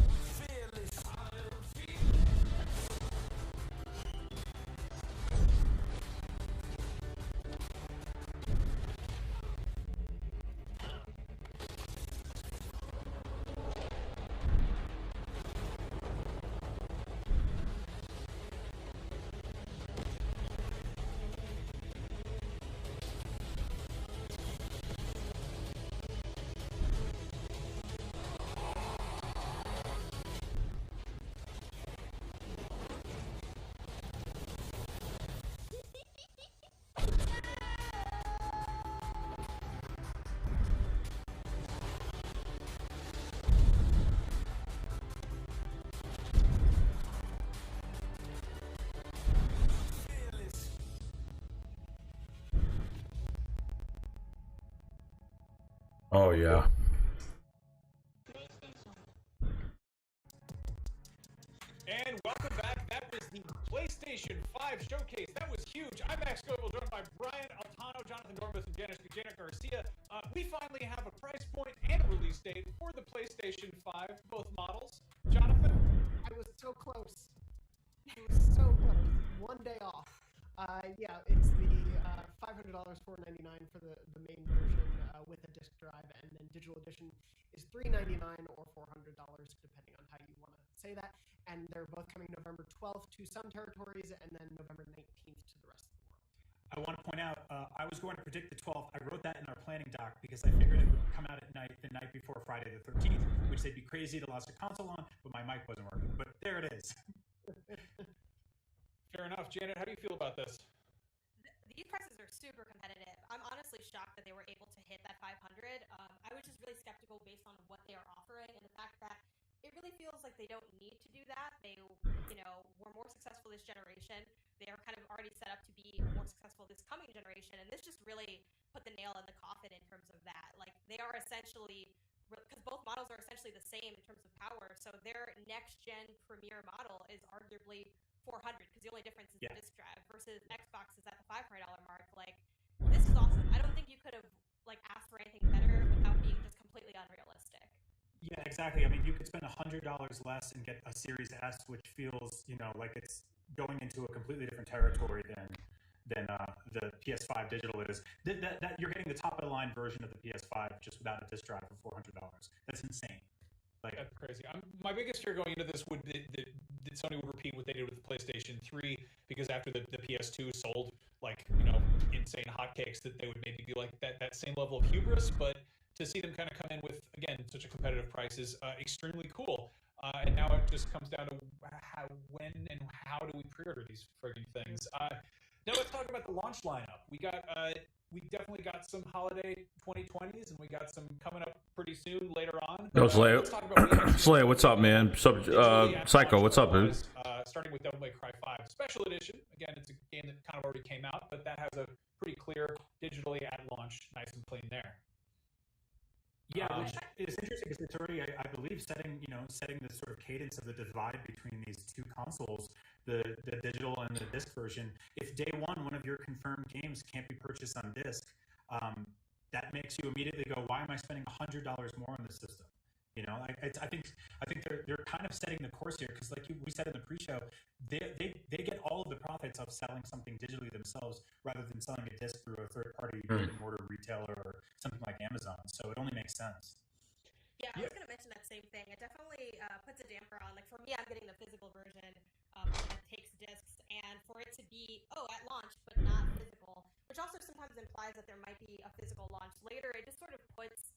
Oh yeah. And welcome back. That was the PlayStation 5 showcase. That was huge. I'm Max Goble, joined by Brian Altano, Jonathan Dormus, and Janet Garcia. We finally have a price point and a release date for the PlayStation 5, both models. Jonathan? I was so close. It was so close. One day off. Yeah, it's the $500, $499 for the main version with a disc drive, and then digital edition is $399 or $400, depending on how you want to say that. And they're both coming November 12th to some territories, and then November 19th to the rest of the world. I want to point out, I was going to predict the 12th. I wrote that in our planning doc because I figured it would come out at night, the night before Friday the 13th, which they'd be crazy to lost a console on, but my mic wasn't working. But there it is. Fair enough. Janet, how do you feel about this? These prices are super competitive. I'm honestly shocked that they were able to hit that 500. I was just really skeptical based on what they are offering and the fact that it really feels like they don't need to do that. They, were more successful this generation. They are kind of already set up to be more successful this coming generation, and this just really put the nail in the coffin in terms of that. Like, they are essentially, because both models are essentially the same in terms of power, so their next-gen premier model is arguably 400, because the only difference is the disc drive, versus Xbox is at the $500 mark. Like, this is awesome. I don't think you could have asked for anything better without being just completely unrealistic. Yeah, exactly. I mean, you could spend $100 less and get a Series S, which feels, like it's going into a completely different territory than the PS5 digital is. That you're getting the top of the line version of the PS5 just without a disc drive for $400. That's insane. That's crazy. My biggest fear going into this would that Sony would repeat what they did with the PlayStation 3, because after the PS2 sold like insane hotcakes, that they would maybe be like that same level of hubris. But to see them kind of come in with, again, such a competitive price is extremely cool. And now it just comes down to when and how do we pre-order these friggin' things. Now let's talk about the launch lineup. We definitely got some holiday 2020s, and we got some coming up pretty soon later on. Yo, Slay. Let's talk about Slay, what's up, man? Psycho, what's up, dude? starting with Devil May Cry 5 Special Edition. Again, it's a game that kind of already came out, but that has a pretty clear digitally at launch, nice and clean there. Yeah, which is interesting because it's already, I believe, setting the sort of cadence of the divide between these two consoles, the digital and the disc version. If day one of your confirmed games can't be purchased on disc, that makes you immediately go, why am I spending $100 more on the system? I think they're kind of setting the course here because, like we said in the pre-show, they get all of the profits of selling something digitally themselves rather than selling a disc through a third-party brick-and-mortar retailer or something like Amazon. So it only makes sense. Yeah, I was going to mention that same thing. It definitely puts a damper on. Like for me, I'm getting the physical version that takes discs, and for it to be at launch but not physical, which also sometimes implies that there might be a physical launch later. It just sort of puts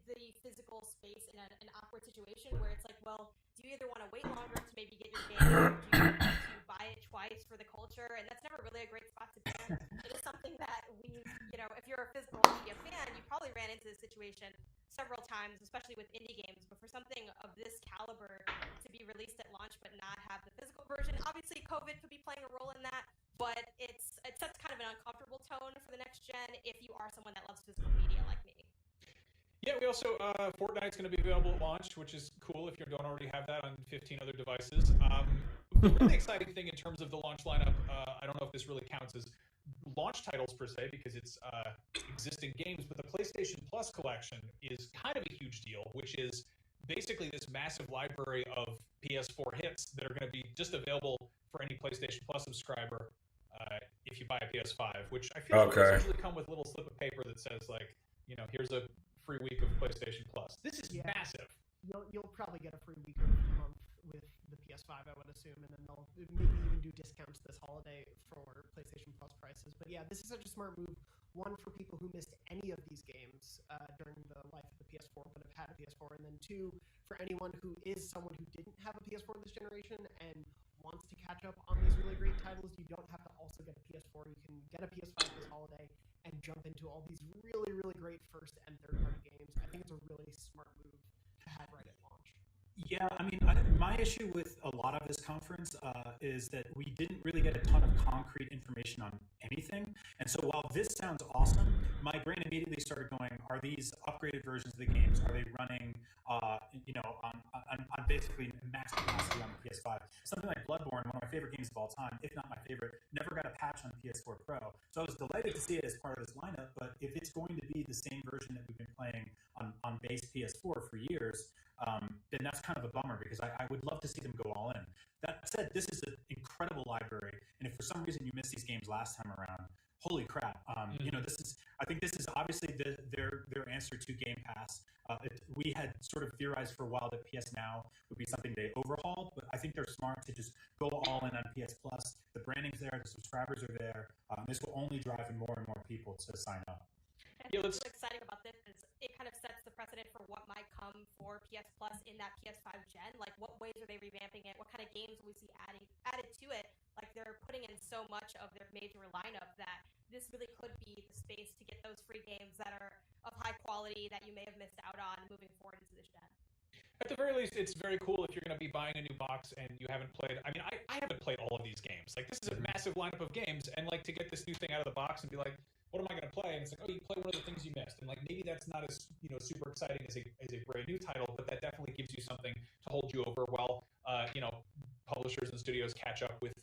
the physical space in an awkward situation where it's like, well, do you either want to wait longer to maybe get your game, or do you want to buy it twice for the culture? And that's never really a great spot to be in. It is something that if you're a physical media fan, you probably ran into this situation several times, especially with indie games. But for something of this caliber to be released at launch but not have the physical version, obviously COVID could be playing a role in that, but it sets kind of an uncomfortable tone for the next gen if you are someone that loves physical media like me. Yeah, we also, Fortnite's going to be available at launch, which is cool if you don't already have that on 15 other devices. The really exciting thing in terms of the launch lineup, I don't know if this really counts as launch titles per se, because it's existing games, but the PlayStation Plus collection is kind of a huge deal, which is basically this massive library of PS4 hits that are going to be just available for any PlayStation Plus subscriber if you buy a PS5, which I feel like those usually come with a little slip of paper that says, like, here's a free week of PlayStation Plus. This is massive. You'll probably get a free week of the month with the PS5, I would assume, and then they'll maybe even do discounts this holiday for PlayStation Plus prices. But yeah, this is such a smart move. One, for people who missed any of these games during the life of the PS4 but have had a PS4, and then two, for anyone who is someone who didn't have a PS4 this generation and wants to catch up on these really great titles, you don't have to also get a PS4. You can get a PS5 this holiday and jump into all these really, really great first and third-party games. I think it's a really smart move to have right at launch. Yeah, I mean, my issue with a lot of this conference is that we didn't really get a ton of concrete information on anything. And so while this sounds awesome, my brain immediately started going, are these upgraded versions of the games? Are they running, on basically max capacity on the PS5? Something like Bloodborne, one of my favorite games of all time, if not my favorite, never got a patch on the PS4 Pro. So I was delighted to see it as part of this lineup, but if it's going to be the same version that we've been playing on base PS4 for years, then that's kind of a bummer because I would love to see them go all in. That said, this is an incredible library, and if for some reason you missed these games last time around, holy crap! I think this is obviously their answer to Game Pass. We had sort of theorized for a while that PS Now would be something they overhauled, but I think they're smart to just go all in on PS Plus. The branding's there, the subscribers are there. This will only drive in more and more people to sign up. And what's exciting about this is it kind of sets the precedent for what might come for PS Plus in that PS5 gen. Like, what ways are they revamping it? What kind of games will we see added to it? Like, they're putting in so much of their major lineup that this really could be the space to get those free games that are of high quality that you may have missed out on moving forward into this gen. At the very least, it's very cool if you're going to be buying a new box and you haven't played. I mean, I haven't played all of these games. Like, this is a massive lineup of games, and like to get this new thing out of the box and be like, what am I going to play? And it's like, oh, you play one of the things you missed, and like maybe that's not as super exciting as a brand new title, but that definitely gives you something to hold you over while publishers and studios catch up with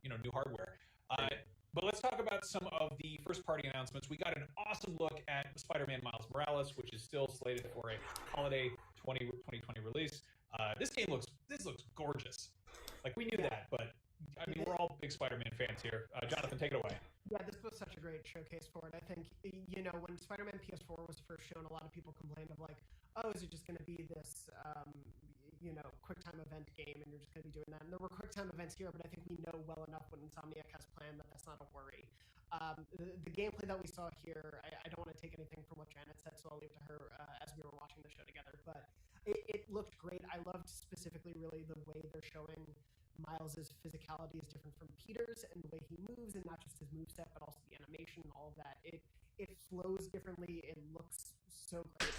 new hardware. But let's talk about some of the first-party announcements. We got an awesome look at Spider-Man Miles Morales, which is still slated for a holiday 2020 release. This looks gorgeous. Like, we knew that, but I mean, we're all big Spider-Man fans here. Jonathan, take it away. Yeah, this was such a great showcase for it. I think, when Spider-Man PS4 was first shown, a lot of people complained of like, oh, is it just going to be this, QuickTime event game, and you're just going to be doing that. And there were QuickTime events here, but I think we know well enough what Insomniac has planned that that's not a worry. The gameplay that we saw here, I don't want to take anything from what Janet said, so I'll leave it to her as we were watching the show together. But it looked great. I loved specifically really the way they're showing Miles's physicality is different from Peter's, and the way he moves, and not just his moveset, but also the animation and all of that. It flows differently. It looks so great.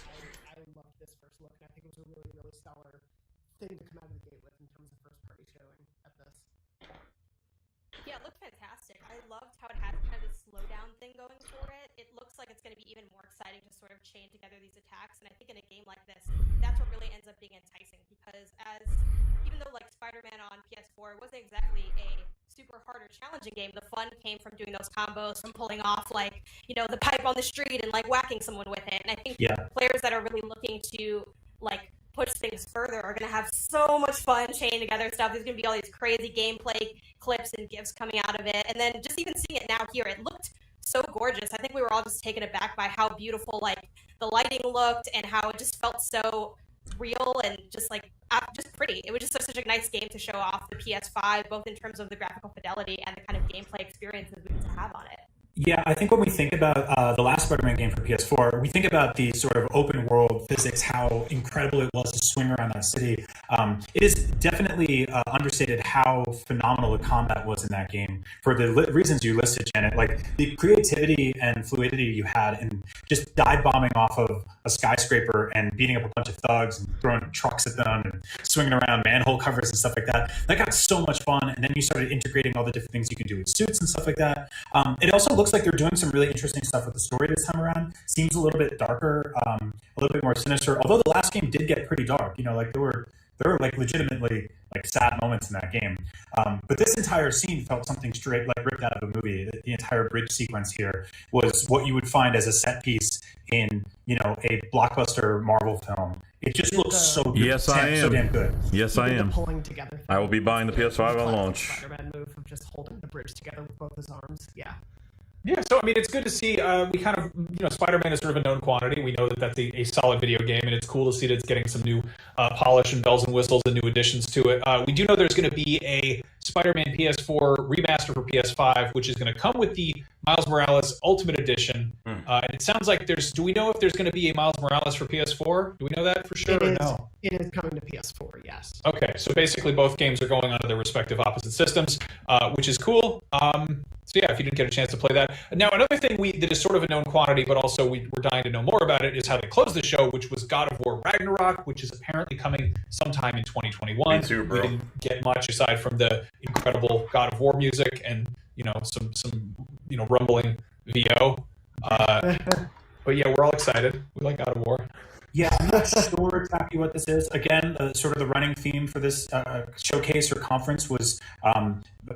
I loved this first look, and I think it was a really, really stellar thing to come out of the gate with in terms of first party showing at this. Yeah, it looked fantastic. I loved how it had kind of this slowdown thing going for it. It looks like it's going to be even more exciting to sort of chain together these attacks, and I think in a game like this, that's what really ends up being enticing, because even though like Spider-Man on PS4 wasn't exactly a super hard or challenging game, the fun came from doing those combos, from pulling off like, the pipe on the street and like whacking someone with it. And I think players that are really looking to like push things further are going to have so much fun chain together stuff. There's going to be all these crazy gameplay clips and GIFs coming out of it. And then just even seeing it now here, it looked so gorgeous. I think we were all just taken aback by how beautiful like the lighting looked and how it just felt so real and just pretty. It was just such a nice game to show off the PS5, both in terms of the graphical fidelity and the kind of gameplay experiences we get to have on it. Yeah, I think when we think about the last Spider-Man game for PS4, we think about the sort of open world physics, how incredible it was to swing around that city. It is definitely understated how phenomenal the combat was in that game for the reasons you listed, Janet. Like the creativity and fluidity you had in just dive bombing off of a skyscraper and beating up a bunch of thugs and throwing trucks at them and swinging around manhole covers and stuff like that. That got so much fun. And then you started integrating all the different things you can do with suits and stuff like that. It also looks like they're doing some really interesting stuff with the story this time around. Seems a little bit darker, a little bit more sinister. Although the last game did get pretty dark, like there were like legitimately like sad moments in that game. But this entire scene felt something straight like ripped out of a movie. The entire bridge sequence here was what you would find as a set piece in a blockbuster Marvel film. It just looks so good. Yes, I am. So damn good. Yes, I am. Pulling together. I will be buying the PS5 on launch. Spider-Man move of just holding the bridge together with both his arms. Yeah. Yeah, so I mean, it's good to see. We kind of, Spider-Man is sort of a known quantity. We know that that's a solid video game, and it's cool to see that it's getting some new polish and bells and whistles and new additions to it. We do know there's going to be a Spider-Man PS4 remaster for PS5, which is going to come with the Miles Morales Ultimate Edition. And it sounds like do we know if there's going to be a Miles Morales for PS4? Do we know that for sure or no? It is coming to PS4, yes. Okay, so basically both games are going onto their respective opposite systems, which is cool. So yeah, if you didn't get a chance to play that. Now, another thing that is sort of a known quantity, but also we're dying to know more about it, is how they closed the show, which was God of War Ragnarok, which is apparently coming sometime in 2021. Me too, bro. We didn't get much aside from the incredible God of War music and some rumbling VO. But yeah, we're all excited. We like God of War. Yeah, I'm not sure exactly what this is. Again, sort of the running theme for this showcase or conference was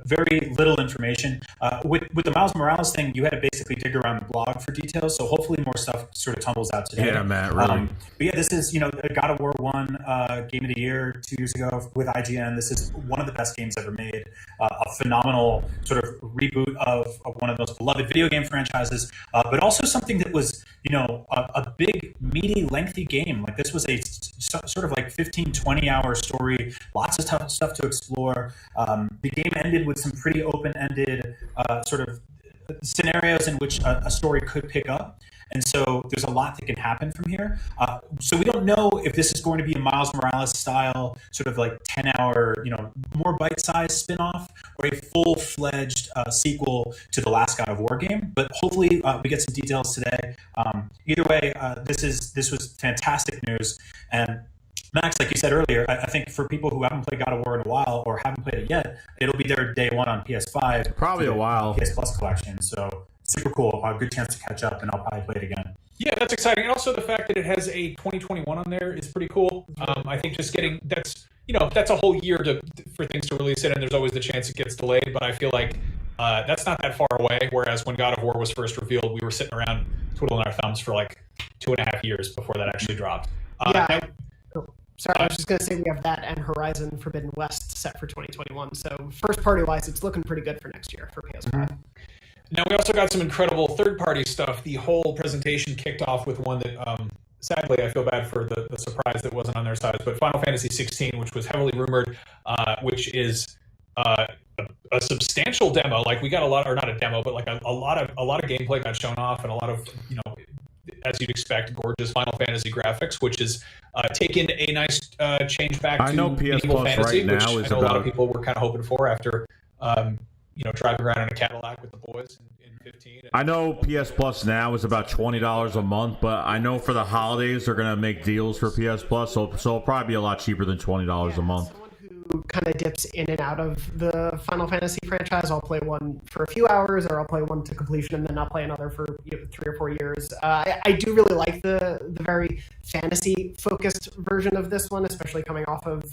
very little information. With the Miles Morales thing, you had to basically dig around the blog for details, so hopefully more stuff sort of tumbles out today. Yeah, Matt, really. But yeah, this is, God of War 1 Game of the Year 2 years ago with IGN. This is one of the best games ever made. A phenomenal sort of reboot of one of the most beloved video game franchises, but also something that was, a big, meaty, lengthy game. Like this was a sort of like 15, 20-hour story, lots of tough stuff to explore. The game ended with some pretty open-ended sort of scenarios in which a story could pick up. And so there's a lot that can happen from here. So we don't know if this is going to be a Miles Morales style, sort of like 10-hour, more bite-sized spin-off, or a full-fledged sequel to the last God of War game. But hopefully we get some details today. Either way, this was fantastic news. And Max, like you said earlier, I think for people who haven't played God of War in a while or haven't played it yet, it'll be their day one on PS5. Probably a while. PS Plus collection. So super cool. A good chance to catch up, and I'll probably play it again. Yeah, that's exciting. And also the fact that it has a 2021 on there is pretty cool. I think just getting that's a whole year for things to release it, and there's always the chance it gets delayed. But I feel like that's not that far away. Whereas when God of War was first revealed, we were sitting around twiddling our thumbs for like 2.5 years before that actually dropped. Sorry, I was just going to say we have that and Horizon Forbidden West set for 2021. So first party wise, it's looking pretty good for next year for PS5. Now we also got some incredible third party stuff. The whole presentation kicked off with one that sadly, I feel bad for the surprise that wasn't on their side. But Final Fantasy 16, which was heavily rumored, which is a substantial demo. Like we got a lot, or not a demo, but like a lot of gameplay got shown off, and a lot of, you know, as you'd expect, gorgeous Final Fantasy graphics, which is taken a nice change back to medieval fantasy, right which now I is know a lot of about. people were kind of hoping for after, you know, driving around in a Cadillac with the boys in 15. I know PS Plus now is about $20 a month, but I know for the holidays they're gonna make deals for PS Plus, so it'll probably be a lot cheaper than $20 a month. Who kind of dips in and out of the Final Fantasy franchise. I'll play one for a few hours, or I'll play one to completion, and then I'll play another for 3 or 4 years. I do really like the very fantasy-focused version of this one, especially coming off of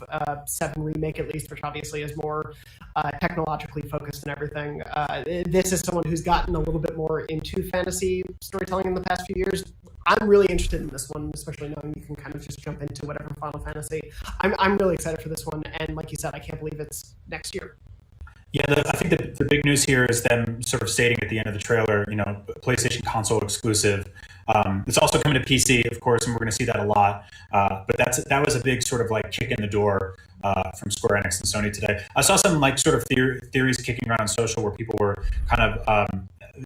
7 Remake, at least, which obviously is more technologically focused and everything. This is someone who's gotten a little bit more into fantasy storytelling in the past few years. I'm really interested in this one, especially knowing you can kind of just jump into whatever Final Fantasy. I'm really excited for this one, and like you said, I can't believe it's next year. Yeah, I think the big news here is them sort of stating at the end of the trailer, you know, PlayStation console exclusive. It's also coming to PC, of course, and we're going to see that a lot. But that was a big sort of like kick in the door from Square Enix and Sony today. I saw some like sort of theories kicking around on social where people were kind of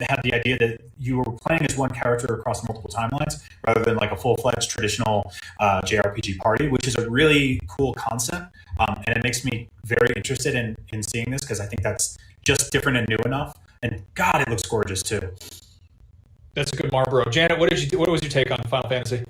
had the idea that you were playing as one character across multiple timelines rather than like a full-fledged traditional JRPG party, which is a really cool concept. And it makes me very interested in seeing this because I think that's just different and new enough. And God, it looks gorgeous too. That's a good Marlboro. Janet, what was your take on Final Fantasy?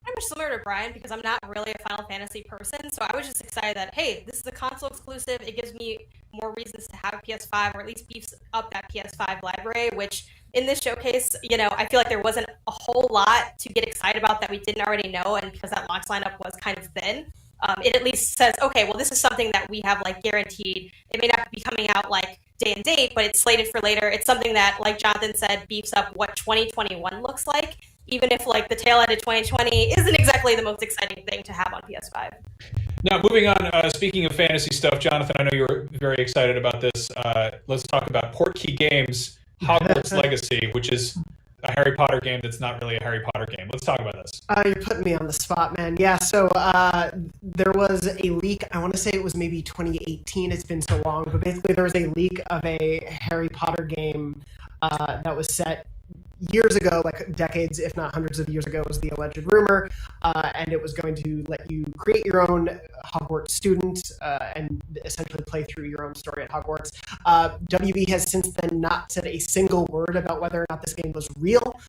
I'm much similar to Brian because I'm not really a Final Fantasy person, so I was just excited that, hey, this is a console exclusive. It gives me more reasons to have a PS5, or at least beefs up that PS5 library, which in this showcase, you know, I feel like there wasn't a whole lot to get excited about that we didn't already know, and because that launch lineup was kind of thin, it at least says, okay, well, this is something that we have like guaranteed. It may not be coming out like day and date, but it's slated for later. It's something that, like Jonathan said, beefs up what 2021 looks like, even if like the tail end of 2020 isn't exactly the most exciting thing to have on PS5. Now, moving on, speaking of fantasy stuff, Jonathan, I know you're very excited about this. Let's talk about Portkey Games' Hogwarts Legacy, which is a Harry Potter game that's not really a Harry Potter game. Let's talk about this. You're putting me on the spot, man. Yeah, so there was a leak. I want to say it was maybe 2018. It's been so long. But basically, there was a leak of a Harry Potter game that was set years ago, like decades, if not hundreds of years ago, was the alleged rumor. And it was going to let you create your own Hogwarts student and essentially play through your own story at Hogwarts. WB has since then not said a single word about whether or not this game was real.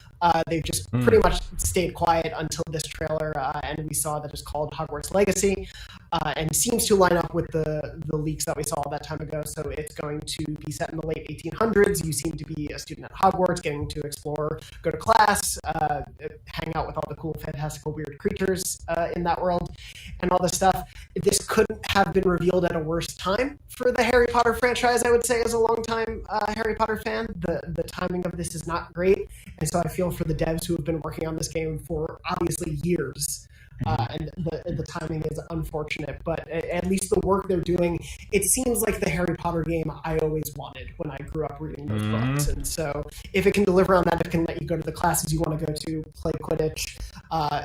They've just pretty much stayed quiet until this trailer, and we saw that it's called Hogwarts Legacy, and seems to line up with the leaks that we saw that time ago. So it's going to be set in the late 1800s. You seem to be a student at Hogwarts, getting to explore, go to class, hang out with all the cool, fantastical, weird creatures in that world, and all this stuff. This couldn't have been revealed at a worse time for the Harry Potter franchise, I would say, as a longtime Harry Potter fan. The timing of this is not great, and so I feel for the devs who have been working on this game for obviously years. And the timing is unfortunate, but at least the work they're doing, it seems like the Harry Potter game I always wanted when I grew up reading those books. And so if it can deliver on that, it can let you go to the classes you want to go to, play Quidditch,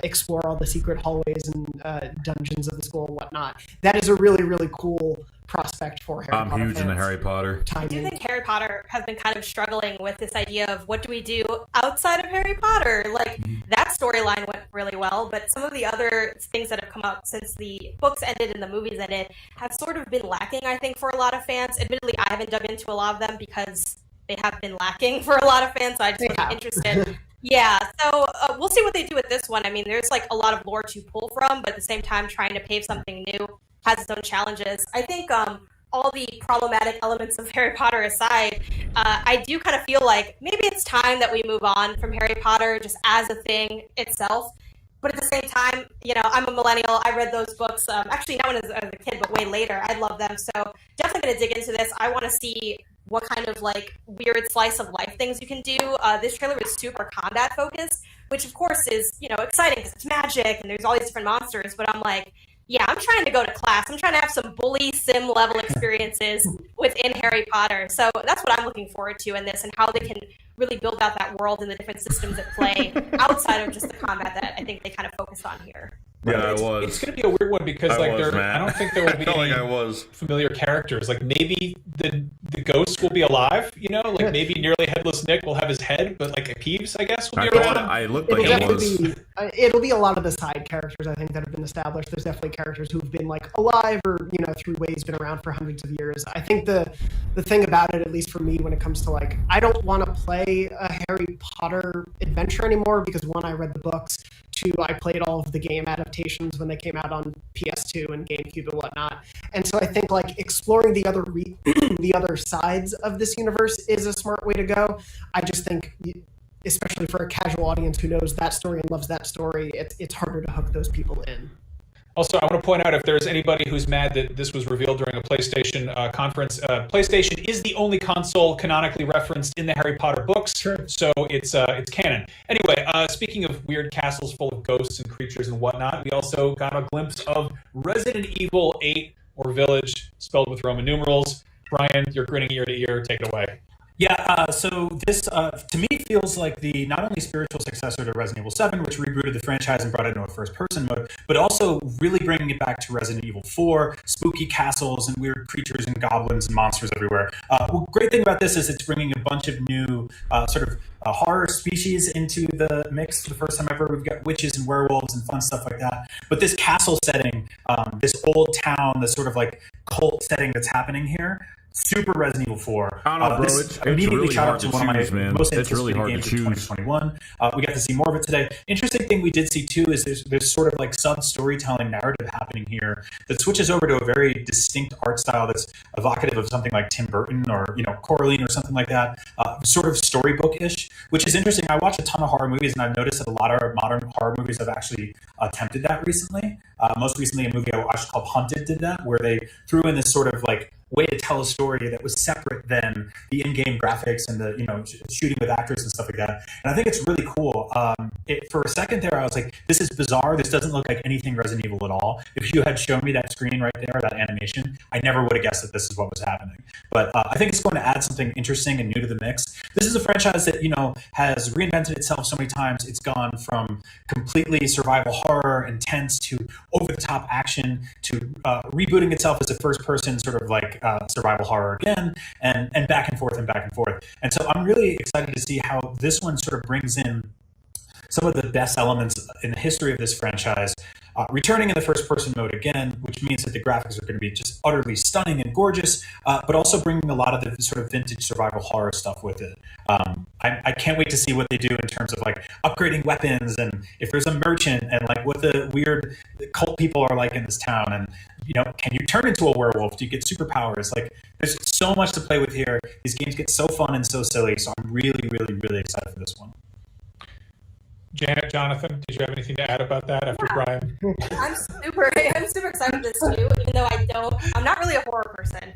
explore all the secret hallways and dungeons of the school and whatnot. That is a really, really cool prospect for Harry Potter. I'm huge into Harry Potter. I do think Harry Potter has been kind of struggling with this idea of what do we do outside of Harry Potter? Like, that storyline went really well, but some of the other things that have come out since the books ended and the movies ended have sort of been lacking, I think, for a lot of fans. Admittedly, I haven't dug into a lot of them because they have been lacking for a lot of fans, so I just wasn't interested. Yeah, so we'll see what they do with this one. I mean, there's like a lot of lore to pull from, but at the same time, trying to pave something new has its own challenges. I think all the problematic elements of Harry Potter aside, I do kind of feel like maybe it's time that we move on from Harry Potter just as a thing itself. But at the same time, you know, I'm a millennial. I read those books, actually not when I was a kid, but way later. I love them. So definitely going to dig into this. I want to see what kind of like weird slice of life things you can do. This trailer is super combat focused, which of course is, you know, exciting because it's magic and there's all these different monsters. But I'm like, yeah, I'm trying to go to class. I'm trying to have some bully sim level experiences within Harry Potter. So that's what I'm looking forward to in this, and how they can really build out that world and the different systems at play outside of just the combat that I think they kind of focused on here. Yeah, I was. It's going to be a weird one because I like was, there, Matt. I don't think there will be I felt any like I was. familiar characters. Like maybe the ghosts will be alive. You know, like maybe nearly headless Nick will have his head, but like Peeves, I guess, will be around. I looked It'll like it definitely was. be, it'll be a lot of the side characters, I think, that have been established. There's definitely characters who've been like alive or through ways been around for hundreds of years. I think the thing about it, at least for me, when it comes to like, I don't want to play a Harry Potter adventure anymore because one, I read the books. Two, I played all of the game adaptations when they came out on PS2 and GameCube and whatnot. And so I think like exploring the other the other sides of this universe is a smart way to go. I just think, especially for a casual audience who knows that story and loves that story, it's harder to hook those people in. Also, I want to point out if there's anybody who's mad that this was revealed during a PlayStation conference, PlayStation is the only console canonically referenced in the Harry Potter books, so it's canon. Anyway, speaking of weird castles full of ghosts and creatures and whatnot, we also got a glimpse of Resident Evil 8, or Village, spelled with Roman numerals. Brian, you're grinning ear to ear. Take it away. Yeah, so this, to me, feels like the not only spiritual successor to Resident Evil 7, which rebooted the franchise and brought it into a first-person mode, but also really bringing it back to Resident Evil 4, spooky castles and weird creatures and goblins and monsters everywhere. Great thing about this is it's bringing a bunch of new horror species into the mix for the first time ever. We've got witches and werewolves and fun stuff like that. But this castle setting, this old town, this sort of like cult setting that's happening here, super Resident Evil 4. I don't know, bro. This It's immediately really shot hard up to to one of choose, my man. most It's really anticipated hard to games of choose. 2021. We got to see more of it today. Interesting thing we did see too is there's sort of like sub-storytelling narrative happening here that switches over to a very distinct art style that's evocative of something like Tim Burton or Coraline or something like that, sort of storybook-ish, which is interesting. I watch a ton of horror movies and I've noticed that a lot of modern horror movies have actually attempted that recently. Most recently, a movie I watched called Hunted did that, where they threw in this sort of like way to tell a story that was separate than the in-game graphics and the shooting with actors and stuff like that. And I think it's really cool. For a second there, I was like, this is bizarre. This doesn't look like anything Resident Evil at all. If you had shown me that screen right there, that animation, I never would have guessed that this is what was happening. But I think it's going to add something interesting and new to the mix. This is a franchise that has reinvented itself so many times. It's gone from completely survival horror, intense, to over-the-top action, to rebooting itself as a first-person sort of like survival horror again, and back and forth and back and forth. And so I'm really excited to see how this one sort of brings in some of the best elements in the history of this franchise, returning in the first-person mode again, which means that the graphics are going to be just utterly stunning and gorgeous, but also bringing a lot of the sort of vintage survival horror stuff with it. I can't wait to see what they do in terms of like upgrading weapons and if there's a merchant and like what the weird cult people are like in this town, and can you turn into a werewolf? Do you get superpowers? Like, there's so much to play with here. These games get so fun and so silly, so I'm really, really, really excited for this one. Janet, Jonathan, did you have anything to add about that after Brian? I'm super excited for this too, even though I'm not really a horror person.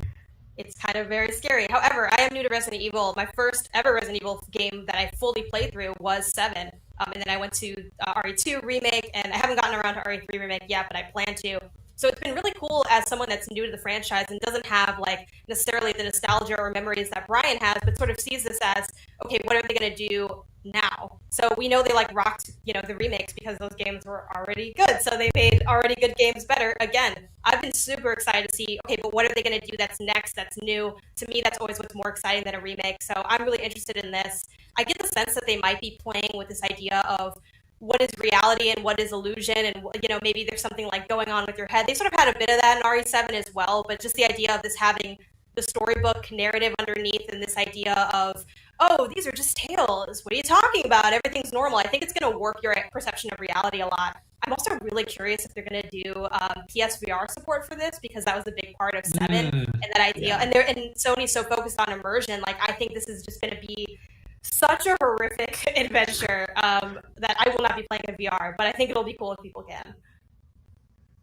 It's kind of very scary. However, I am new to Resident Evil. My first ever Resident Evil game that I fully played through was 7. And then I went to RE2 Remake, and I haven't gotten around to RE3 Remake yet, but I plan to. So it's been really cool as someone that's new to the franchise and doesn't have like necessarily the nostalgia or memories that Brian has, but sort of sees this as, okay, what are they going to do now? So we know they like rocked, the remakes because those games were already good. So they made already good games better. Again, I've been super excited to see, okay, but what are they going to do that's next, that's new? To me, that's always what's more exciting than a remake. So I'm really interested in this. I get the sense that they might be playing with this idea of what is reality and what is illusion, and maybe there's something like going on with your head. They sort of had a bit of that in RE7 as well, but just the idea of this having the storybook narrative underneath, and this idea of, oh, these are just tales, what are you talking about, everything's normal. I think it's going to work your perception of reality a lot. I'm also really curious if they're going to do PSVR support for this, because that was a big part of 7 and that idea. Yeah. And Sony's so focused on immersion. Like, I think this is just going to be such a horrific adventure that I will not be playing in VR, but I think it'll be cool if people can.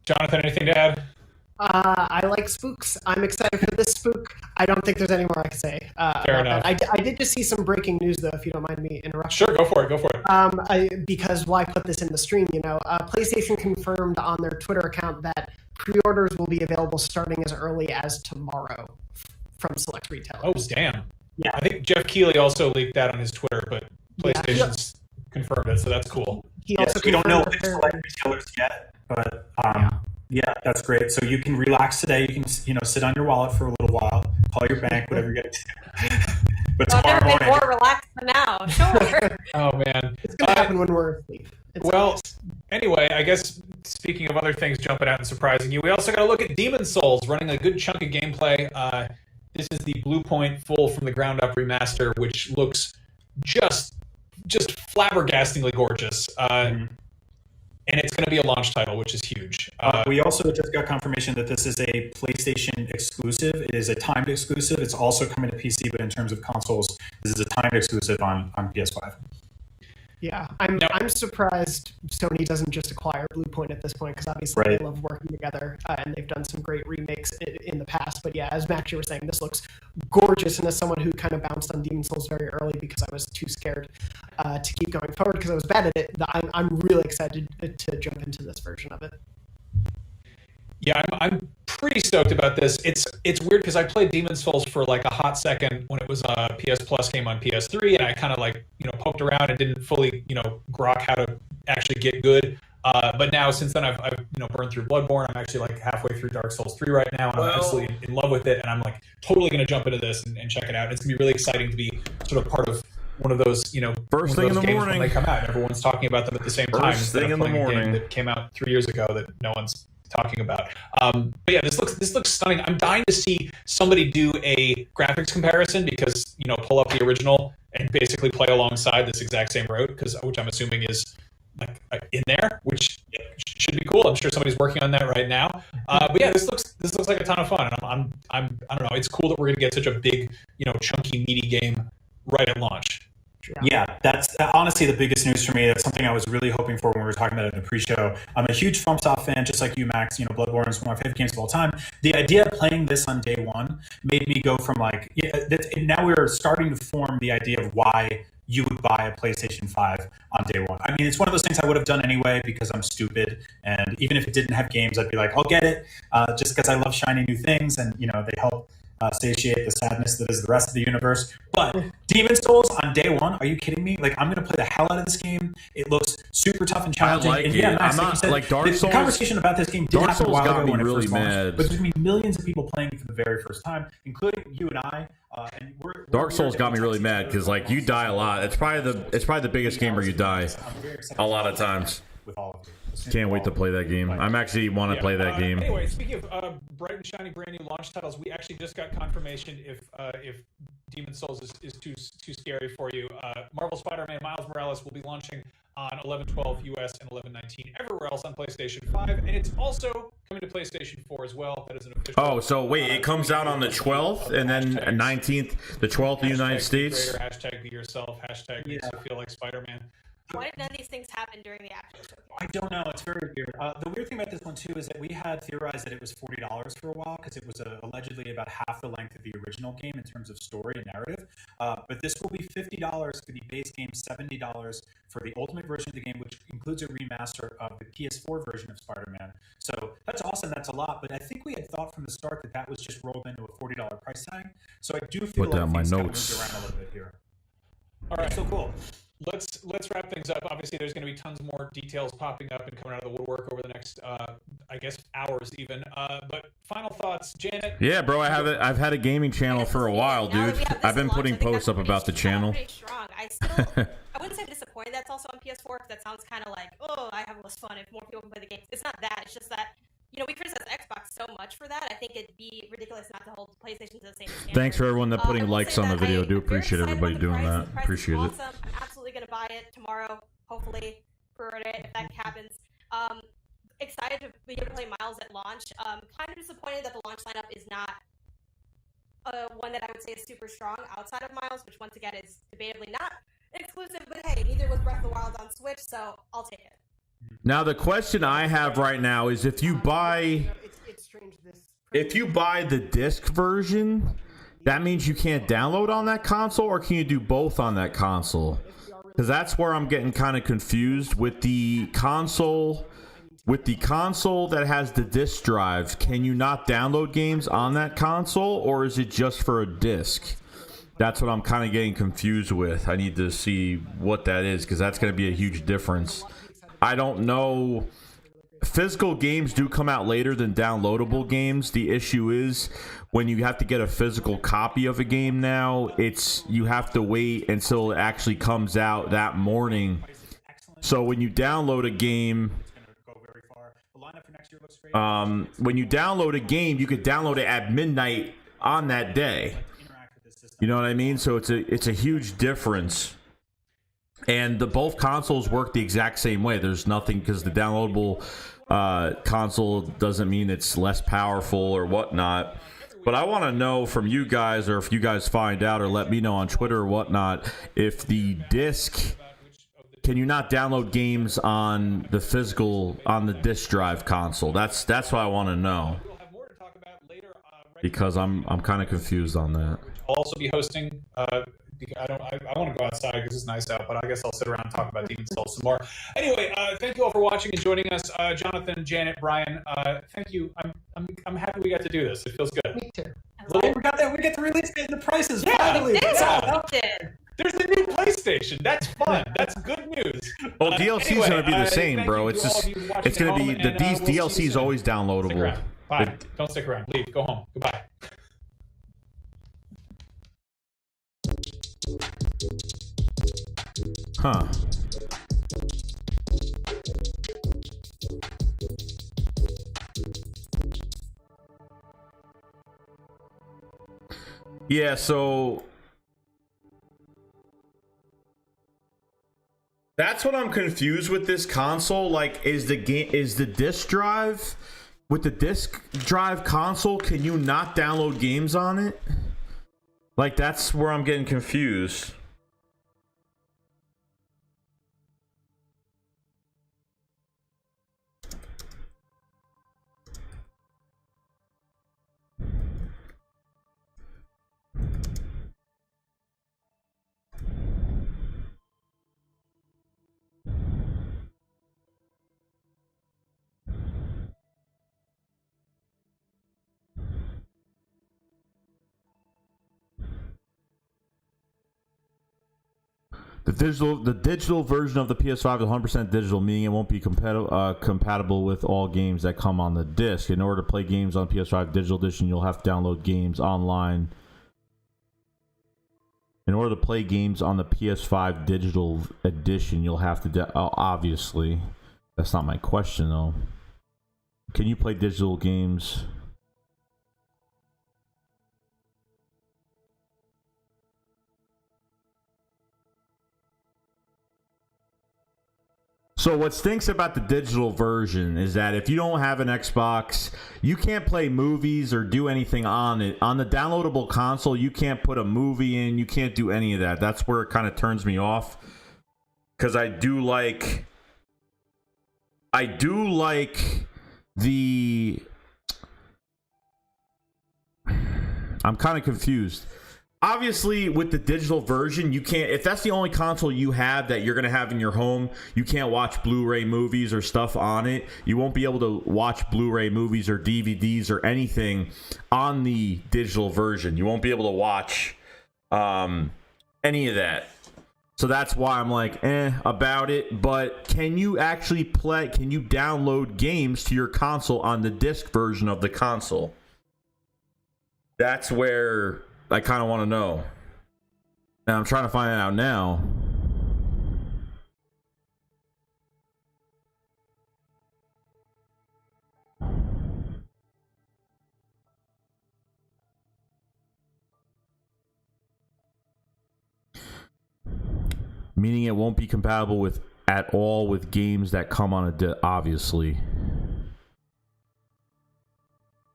Jonathan, anything to add? I like spooks. I'm excited for this spook. I don't think there's any more I can say Fair about enough. that. I did just see some breaking news, though, if you don't mind me interrupting. Sure, go for it. Because why put this in the stream, PlayStation confirmed on their Twitter account that pre-orders will be available starting as early as tomorrow from select retailers. Oh, damn. Yeah, I think Jeff Keighley also leaked that on his Twitter, but PlayStation's confirmed it, so that's cool. Yes, we don't know which select retailers yet, but yeah, that's great. So you can relax today. You can sit on your wallet for a little while, call your bank, whatever you get to do. But I've tomorrow never been morning, more relaxed than now. Sure. Oh man, It's gonna happen when we're asleep. Well, anyway, I guess speaking of other things jumping out and surprising you, we also got to look at Demon Souls running a good chunk of gameplay. This is the Blue Point full from the ground up remaster, which looks just flabbergastingly gorgeous. And it's going to be a launch title, which is huge. we also just got confirmation that this is a PlayStation exclusive. It is a timed exclusive. It's also coming to PC, but in terms of consoles, this is a timed exclusive on PS5. Yeah, I'm surprised Sony doesn't just acquire Bluepoint at this point, because obviously Right. they love working together, and they've done some great remakes in the past. But yeah, as Max, you were saying, this looks gorgeous, and as someone who kind of bounced on Demon Souls very early because I was too scared to keep going forward because I was bad at it, I'm really excited to jump into this version of it. Yeah, I'm pretty stoked about this. It's weird because I played Demon Souls for like a hot second when it was PS Plus came on PS3, and I kind of like poked around and didn't fully grok how to actually get good. But now since then I've burned through Bloodborne. I'm actually like halfway through Dark Souls 3 right now, and I'm absolutely in love with it. And I'm like totally gonna jump into this and check it out. It's gonna be really exciting to be sort of part of one of those First thing in the games morning when they come out. Everyone's talking about them at the same time. First instead thing of in the playing a game morning. that came out 3 years ago that no one's talking about. But yeah, this looks stunning. I'm dying to see somebody do a graphics comparison because pull up the original and basically play alongside this exact same road, which I'm assuming is like in there, which should be cool. I'm sure somebody's working on that right now. But yeah, this looks like a ton of fun. And I don't know. It's cool that we're gonna get such a big chunky meaty game right at launch. Yeah, that's honestly the biggest news for me. That's something I was really hoping for when we were talking about it in the pre-show. I'm a huge FromSoft fan, just like you, Max. Bloodborne is one of my favorite games of all time. The idea of playing this on day one made me go from now we're starting to form the idea of why you would buy a PlayStation 5 on day one. I mean, it's one of those things I would have done anyway because I'm stupid, and even if it didn't have games, I'd be like, I'll get it, just because I love shiny new things, and they help satiate the sadness that is the rest of the universe. But Demon Souls on day one, are you kidding me? Like, I'm going to play the hell out of this game. It looks super tough and challenging. I like and it. yeah, Max, I'm like you not said, like Dark the Souls. conversation about this game did Dark happen a Souls while got ago me when it really first launched, mad. but there's going to be millions of people playing it for the very first time, including you and I. And Dark Souls got me really mad because like you die a lot. It's probably the biggest game where you die a lot of times. With all of you. Can't wait to play that game. I'm actually want to play that game. Anyway, speaking of bright and shiny brand new launch titles, we actually just got confirmation if Demon Souls is too scary for you. Marvel Spider-Man Miles Morales will be launching on 11/12 US and 11/19 everywhere else on PlayStation 5, and it's also coming to PlayStation 4 as well. That is an official. Oh, so wait, it comes out on the 12th and then 19th, the 12th in the United States. Hashtag be yourself. Hashtag makes you feel like Spider-Man. Why did none of these things happen during the actual showcase? I don't know. It's very weird. The weird thing about this one, too, is that we had theorized that it was $40 for a while because it was allegedly about half the length of the original game in terms of story and narrative. But this will be $50 for the base game, $70 for the ultimate version of the game, which includes a remaster of the PS4 version of Spider-Man. So that's awesome. That's a lot. But I think we had thought from the start that that was just rolled into a $40 price tag. So I do feel Put down my things kind of notes. moved around a little bit here. All right, so cool. Let's wrap things up. Obviously, there's going to be tons more details popping up and coming out of the woodwork over the next, I guess, hours even. But final thoughts, Janet? Yeah, bro, I've had a gaming channel for a while, dude. I've been putting posts up about the channel. Pretty strong. I wouldn't say I'm disappointed that's also on PS4, because that sounds kind of like, oh, I have less fun if more people can play the games. It's not that. It's just that, we criticize Xbox so much for that. I think it'd be ridiculous not to hold PlayStation to the same standard. Thanks for everyone that putting likes on the video. Do appreciate everybody doing that. The price Appreciate is it. awesome. I'm absolutely going to buy it tomorrow, hopefully, pre-order it if that happens. Excited to be able to play Miles at launch. Kind of disappointed that the launch lineup is not one that I would say is super strong outside of Miles, which once again is debatably not exclusive, but hey, neither was Breath of the Wild on Switch, so I'll take it. Now the question I have right now is if you buy the disc version, that means you can't download on that console, or can you do both on that console? Because that's where I'm getting kind of confused with the console. With the console that has the disc drive, can you not download games on that console, or is it just for a disc? That's what I'm kind of getting confused with. I need to see what that is, because that's going to be a huge difference. I don't know. Physical games do come out later than downloadable games. The issue is when you have to get a physical copy of a game now, you have to wait until it actually comes out that morning. So when you download a game, when you download a game, you could download it at midnight on that day. You know what I mean? So it's a huge difference. And both consoles work the exact same way. There's nothing, because the downloadable console doesn't mean it's less powerful or whatnot. But I want to know from you guys, or if you guys find out or let me know on Twitter or whatnot, if the disc, can you not download games on the disc drive console? That's what I want to know, because I'm kind of confused on that. I'll also be hosting. I want to go outside because it's nice out, but I guess I'll sit around and talk about Demon's Souls some more. Anyway, thank you all for watching and joining us. Jonathan, Janet, Brian, thank you. I'm happy we got to do this. It feels good. Me too. We got the release date and the prices. Yeah, finally. There's a new PlayStation. That's fun. That's good news. Well, DLC is going to be the same, bro. It's just it's going to be these DLC is always downloadable. Bye. Don't stick around. Leave. Go home. Goodbye. Huh. Yeah, so that's what I'm confused with this console. Like, is the disc drive with the disc drive console, can you not download games on it? Like, that's where I'm getting confused. The digital version of the PS5 is 100% digital, meaning it won't be compatible with all games that come on the disc. In order to play games on PS5 Digital Edition, you'll have to download games online. In order to play games on the PS5 Digital Edition, you'll have to... obviously. That's not my question, though. Can you play digital games... So what stinks about the digital version is that if you don't have an Xbox, you can't play movies or do anything on it. On the downloadable console, you can't put a movie in. You can't do any of that. That's where it kind of turns me off. Because I do like the... I'm kind of confused. Obviously, with the digital version, you can't, if that's the only console you have that you're going to have in your home, you can't watch Blu-ray movies or stuff on it. You won't be able to watch Blu-ray movies or DVDs or anything on the digital version. You won't be able to watch any of that. So that's why I'm like, about it. But can you actually can you download games to your console on the disc version of the console? That's where... I kind of want to know. And I'm trying to find it out now. Meaning it won't be compatible with at all with games that come on a obviously.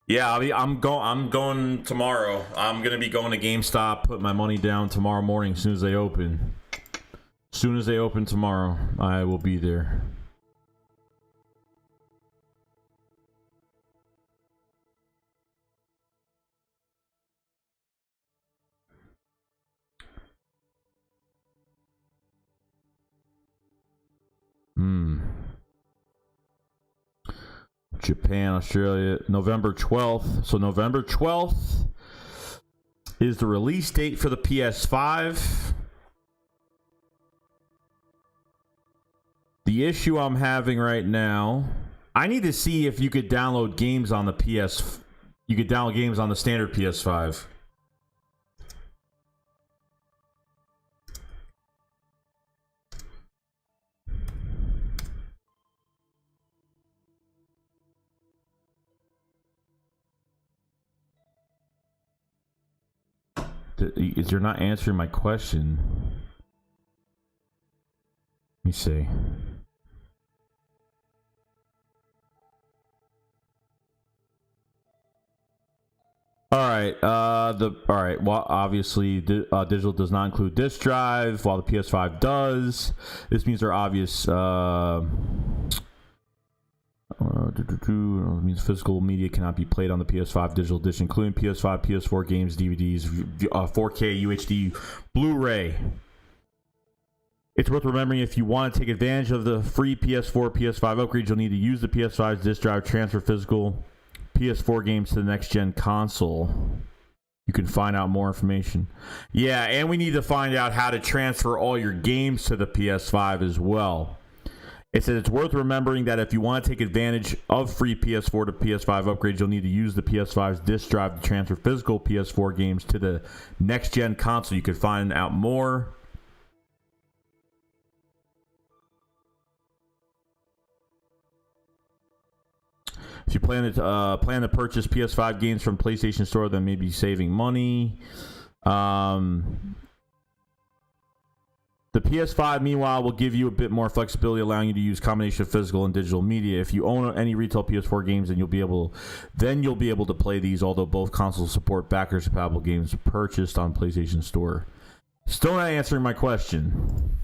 Yeah, I'm going tomorrow. I'm gonna be going to GameStop, put my money down tomorrow morning as soon as they open. As soon as they open tomorrow, I will be there. Japan, Australia, November 12th. So November 12th, is the release date for the PS5. The issue I'm having right now, I need to see if you could download games on the You could download games on the standard PS5. You're not answering my question. Let me see. All right. Well, obviously, digital does not include disk drive, while the PS5 does. This means there are obvious. Means physical media cannot be played on the PS5 digital disc, including PS5, PS4 games, DVDs, 4K, UHD, Blu-ray. It's worth remembering, if you want to take advantage of the free PS4, PS5 upgrades, you'll need to use the PS5's disk drive, transfer physical PS4 games to the next-gen console. You can find out more information. Yeah, and we need to find out how to transfer all your games to the PS5 as well. It said it's worth remembering that if you want to take advantage of free PS4 to PS5 upgrades, you'll need to use the PS5's disk drive to transfer physical PS4 games to the next-gen console. You can find out more. If you plan to purchase PS5 games from PlayStation Store, then maybe saving money. The PS5, meanwhile, will give you a bit more flexibility, allowing you to use combination of physical and digital media. If you own any retail PS4 games, then you'll be able to play these. Although both consoles support backwards compatible games purchased on PlayStation Store. Still not answering my question.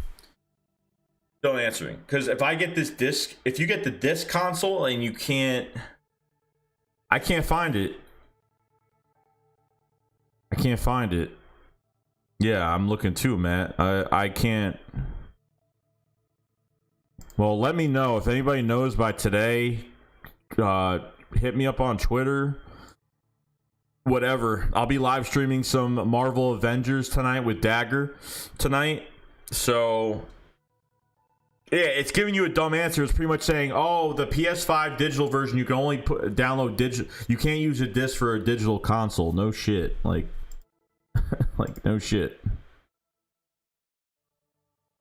Still answering, because if I get this disc, if you get the disc console and you can't, I can't find it. I can't find it. Yeah, I'm looking too, Matt. I can't. Well, let me know if anybody knows by today. Hit me up on Twitter. Whatever. I'll be live streaming some Marvel Avengers tonight with Dagger tonight. So yeah, it's giving you a dumb answer. It's pretty much saying, oh, the PS5 digital version, you can only download digital. You can't use a disc for a digital console. No shit. Like no shit.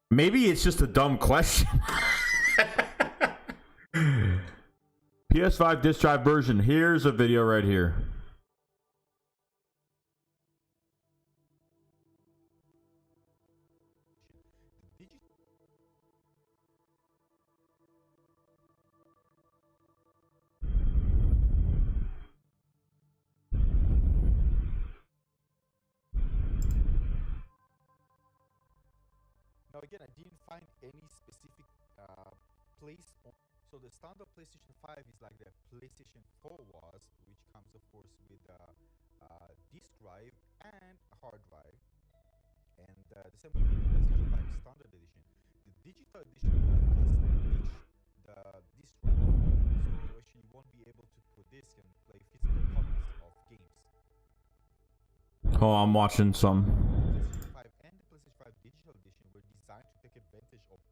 Maybe it's just a dumb question. PS5 disc drive version. Here's a video right here. Now again, I didn't find any specific place. So the standard PlayStation 5 is like the PlayStation 4 was, which comes of course with disk drive and a hard drive. And the same with the PlayStation 5 standard edition. The digital edition just the disk drive. So actually you won't be able to put disc and play physical copies of games. Oh, I'm watching some.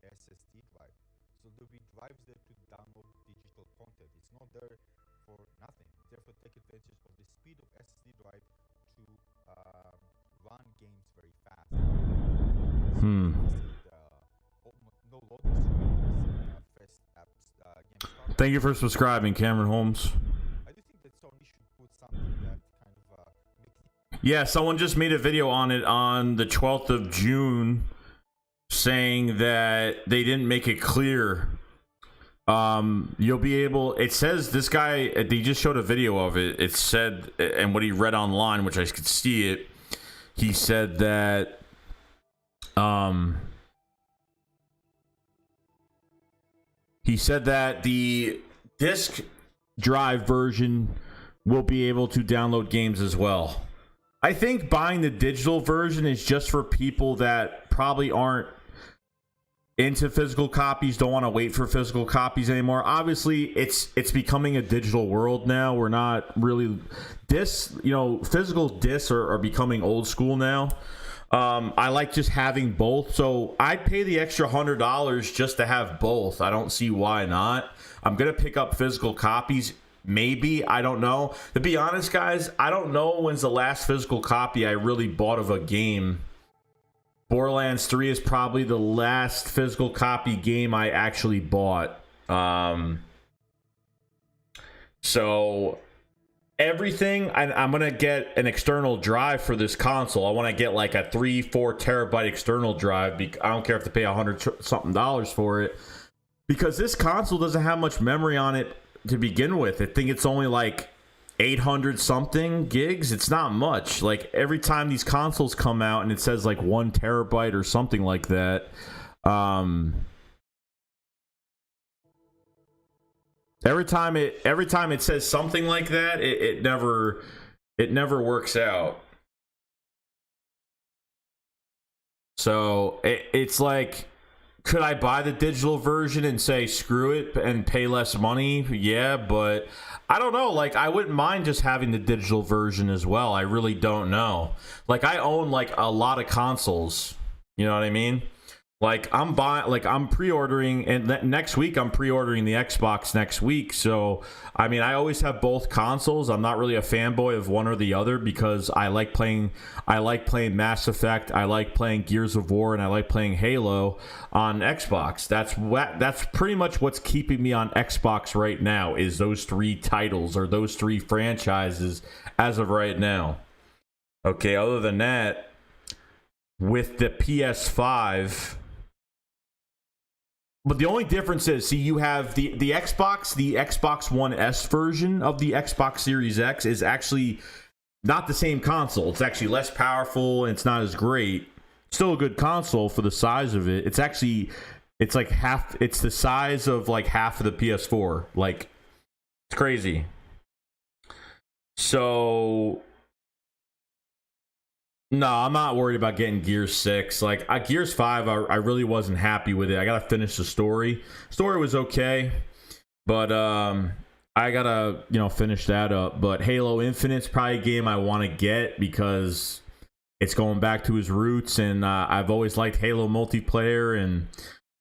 SSD drive, so there'll be drives there to download digital content. It's not there for nothing. Therefore, take advantage of the speed of SSD drive to run games very fast. No loading screens, fast apps, Thank you for subscribing, Cameron Holmes. I do think that Sony should put something that kind of Yeah, someone just made a video on it on the 12th of June. Saying that they didn't make it clear. You'll be able. It says this guy. They just showed a video of it. It said, and what he read online, which I could see it. He said that. He said that the disk drive version will be able to download games as well. I think buying the digital version is just for people that probably aren't into physical copies, don't want to wait for physical copies anymore. Obviously, it's becoming a digital world now. We're not really physical discs are becoming old school now. I like just having both, so I'd pay the extra $100 just to have both. I don't see why not. I'm gonna pick up physical copies. Maybe, I don't know. To be honest, guys, I don't know when's the last physical copy I really bought of a game. Borderlands 3 is probably the last physical copy game I actually bought. So everything, I'm gonna get an external drive for this console. I want to get like a 3-4 terabyte external drive. I don't care if to pay $100 something for it, because this console doesn't have much memory on it to begin with. I think it's only like 800 something gigs. It's not much. Like every time these consoles come out and it says like 1 terabyte or something like that, every time it says something like that, it never works out. So it's like, could I buy the digital version and say screw it and pay less money? Yeah, but I don't know. Like, I wouldn't mind just having the digital version as well. I really don't know. Like, I own like a lot of consoles. You know what I mean? Like, I'm pre-ordering, and next week I'm pre-ordering the Xbox next week. So, I mean, I always have both consoles. I'm not really a fanboy of one or the other because I like playing Mass Effect, I like playing Gears of War, and I like playing Halo on Xbox. That's pretty much what's keeping me on Xbox right now, is those 3 titles or those 3 franchises as of right now. Okay, other than that, with the PS5, but the only difference is, see, you have the Xbox One S version of the Xbox Series X is actually not the same console. It's actually less powerful and it's not as great. Still a good console for the size of it. It's like half. It's the size of like half of the PS4. Like, it's crazy. So, no, I'm not worried about getting Gears 6. Like, Gears 5, I really wasn't happy with it. I gotta finish the story. Story was okay, but I gotta, finish that up. But Halo Infinite's probably a game I want to get because it's going back to his roots, and I've always liked Halo multiplayer, and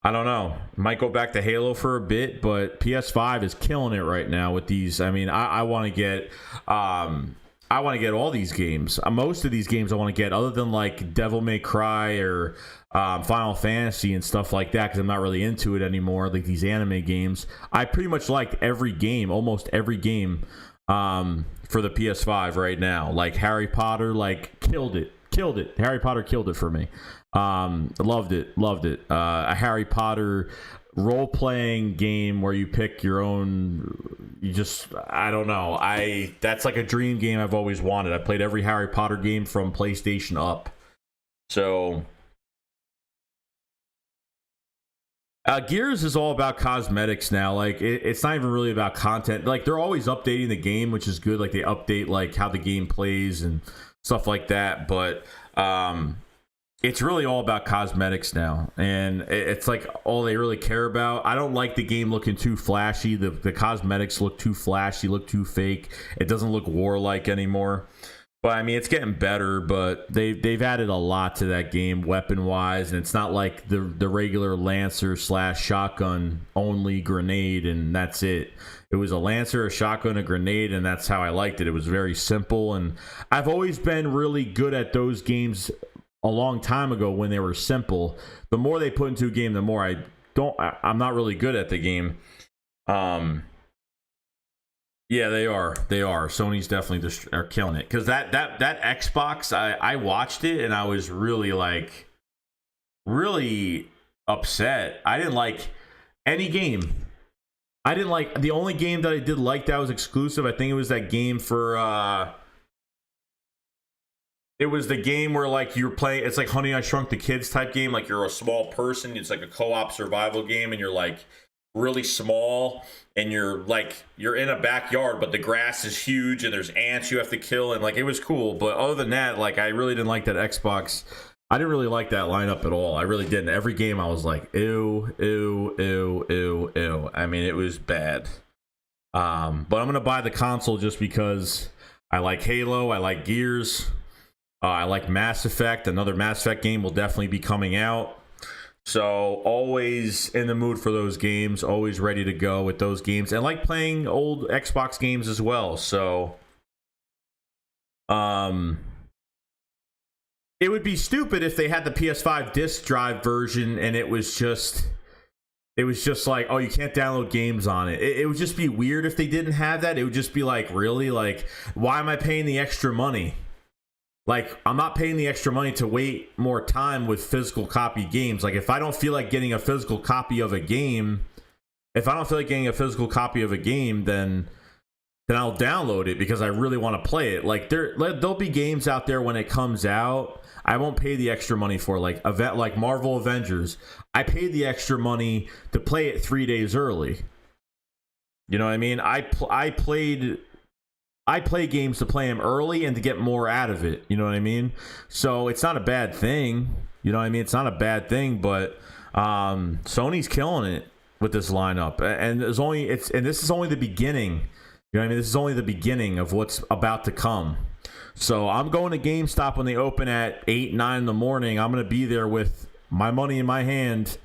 I don't know, might go back to Halo for a bit, but PS5 is killing it right now with these. I mean, I want to get all these games. Most of these games I want to get, other than like Devil May Cry or Final Fantasy and stuff like that, because I'm not really into it anymore, like these anime games. I pretty much liked almost every game for the PS5 right now. Like Harry Potter, like killed it. Harry Potter killed it for me. Loved it. A Harry Potter role-playing game where you pick your own, I don't know, that's like a dream game I've always wanted. I played every Harry Potter game from PlayStation up. So Gears is all about cosmetics now. Like, it's not even really about content. Like, they're always updating the game, which is good. Like, they update like how the game plays and stuff like that, but it's really all about cosmetics now, and it's like all they really care about. I don't like the game looking too flashy. The cosmetics look too flashy, look too fake. It doesn't look warlike anymore. But I mean, it's getting better, but they've added a lot to that game weapon wise, and it's not like the regular Lancer / shotgun only grenade and that's it. It was a Lancer, a shotgun, a grenade, and that's how I liked it. It was very simple, and I've always been really good at those games a long time ago when they were simple. The more they put into a game, the more I'm not really good at the game. Yeah, they are. Sony's definitely are killing it, because that Xbox, I watched it and I was really upset. I didn't like any game. I didn't like the only game that I did like that was exclusive. I think it was that game for it was the game where like you're playing, it's like Honey, I Shrunk the Kids type game. Like, you're a small person. It's like a co-op survival game, and you're like really small, and you're in a backyard, but the grass is huge and there's ants you have to kill, and like, it was cool. But other than that, like, I really didn't like that Xbox I didn't really like that lineup at all. I really didn't. Every game I was like, ew, ew, ew, ew, ew. I mean, it was bad. But I'm gonna buy the console just because I like Halo, I like Gears, I like Mass Effect. Another Mass Effect game will definitely be coming out. So always in the mood for those games, always ready to go with those games, and like playing old Xbox games as well. So it would be stupid if they had the PS5 disc drive version and it was just like, oh, you can't download games on it. It would just be weird if they didn't have that. It would just be like, really? Like, why am I paying the extra money? Like, I'm not paying the extra money to wait more time with physical copy games. Like, if I don't feel like getting a physical copy of a game, then I'll download it because I really want to play it. Like, there'll be games out there when it comes out I won't pay the extra money for, like Marvel Avengers. I paid the extra money to play it 3 days early. You know what I mean? I play games to play them early and to get more out of it. You know what I mean? So it's not a bad thing. You know what I mean? It's not a bad thing, but Sony's killing it with this lineup, and this is only the beginning. You know what I mean? This is only the beginning of what's about to come. So I'm going to GameStop when they open at 8, 9 in the morning. I'm going to be there with my money in my hand,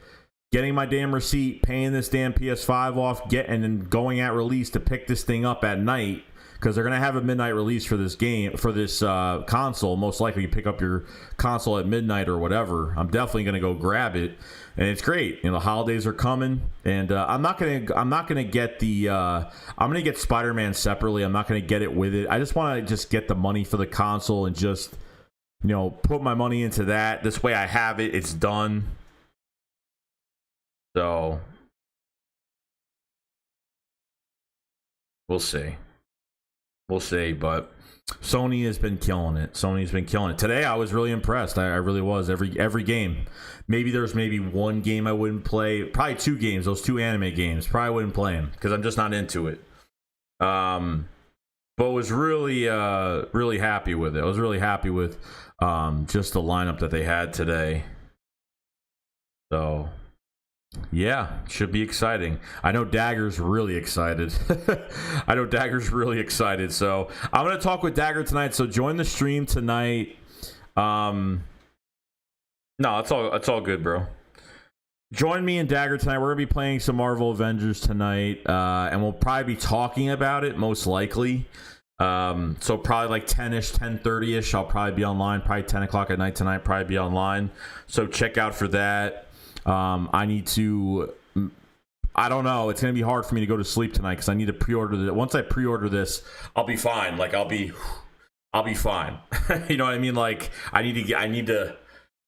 getting my damn receipt, paying this damn PS5 off, and then going at release to pick this thing up at night, because they're going to have a midnight release for this game, for this console. Most likely you pick up your console at midnight or whatever. I'm definitely going to go grab it, and it's great. You know, the holidays are coming, and I'm not going to get the I'm going to get Spider-Man separately. I'm not going to get it with it. I just want to just get the money for the console and just, you know, put my money into that. This way I have it. It's done. So we'll see. We'll see, but Sony has been killing it. Sony's been killing it. Today, I was really impressed. I really was. Every game. Maybe there's one game I wouldn't play. Probably 2 games. Those 2 anime games. Probably wouldn't play them because I'm just not into it. But was really, really happy with it. I was really happy with just the lineup that they had today. So yeah, should be exciting. I know Dagger's really excited. So I'm going to talk with Dagger tonight. So join the stream tonight. No, it's all good, bro. Join me and Dagger tonight. We're going to be playing some Marvel Avengers tonight. And we'll probably be talking about it, most likely. So probably like 10-ish, 10:30-ish. I'll probably be online. Probably 10 o'clock at night tonight. Probably be online. So check out for that. I don't know. It's going to be hard for me to go to sleep tonight because I need to pre-order this. Once I pre-order this, I'll be fine. Like, I'll be fine. You know what I mean? Like, I need to,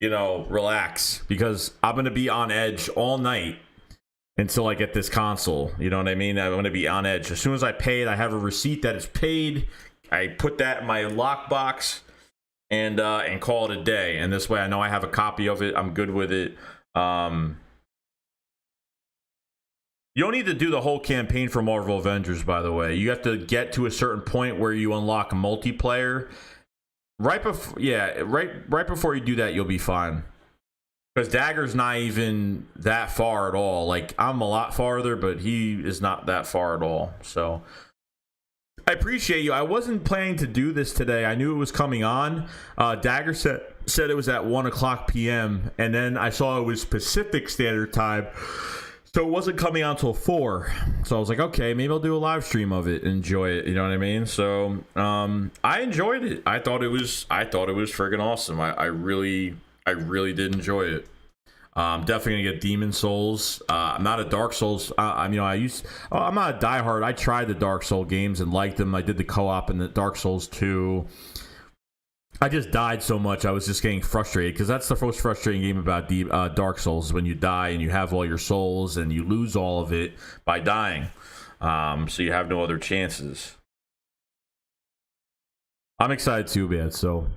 you know, relax because I'm going to be on edge all night until I get this console. You know what I mean? I'm going to be on edge. As soon as I pay it, I have a receipt that is paid. I put that in my lockbox and call it a day. And this way I know I have a copy of it. I'm good with it. You don't need to do the whole campaign for Marvel Avengers, by the way. You have to get to a certain point where you unlock multiplayer. Right before you do that, you'll be fine. Because Dagger's not even that far at all. Like, I'm a lot farther, but he is not that far at all. So I appreciate you. I wasn't planning to do this today. I knew it was coming on. Dagger said it was at 1 o'clock p.m. and then I saw it was Pacific Standard Time, so it wasn't coming on until 4. So I was like, okay, maybe I'll do a live stream of it and enjoy it. You know what I mean? So I enjoyed it. I thought it was friggin' awesome. I really did enjoy it. I'm definitely gonna get Demon Souls. I'm not a Dark Souls. I'm not a diehard. I tried the Dark Soul games and liked them. I did the co-op in the Dark Souls 2. I just died so much. I was just getting frustrated because that's the most frustrating game about the Dark Souls, when you die and you have all your souls and you lose all of it by dying. So you have no other chances. I'm excited too, man. So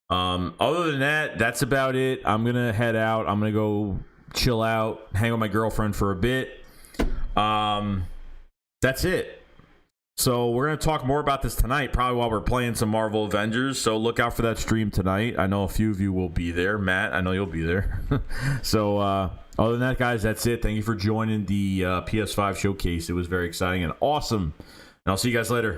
other than that, that's about it. I'm gonna head out. I'm gonna go chill out, hang with my girlfriend for a bit. That's it. So we're going to talk more about this tonight, probably while we're playing some Marvel Avengers. So look out for that stream tonight. I know a few of you will be there. Matt, I know you'll be there. So other than that, guys, that's it. Thank you for joining the PS5 showcase. It was very exciting and awesome. And I'll see you guys later.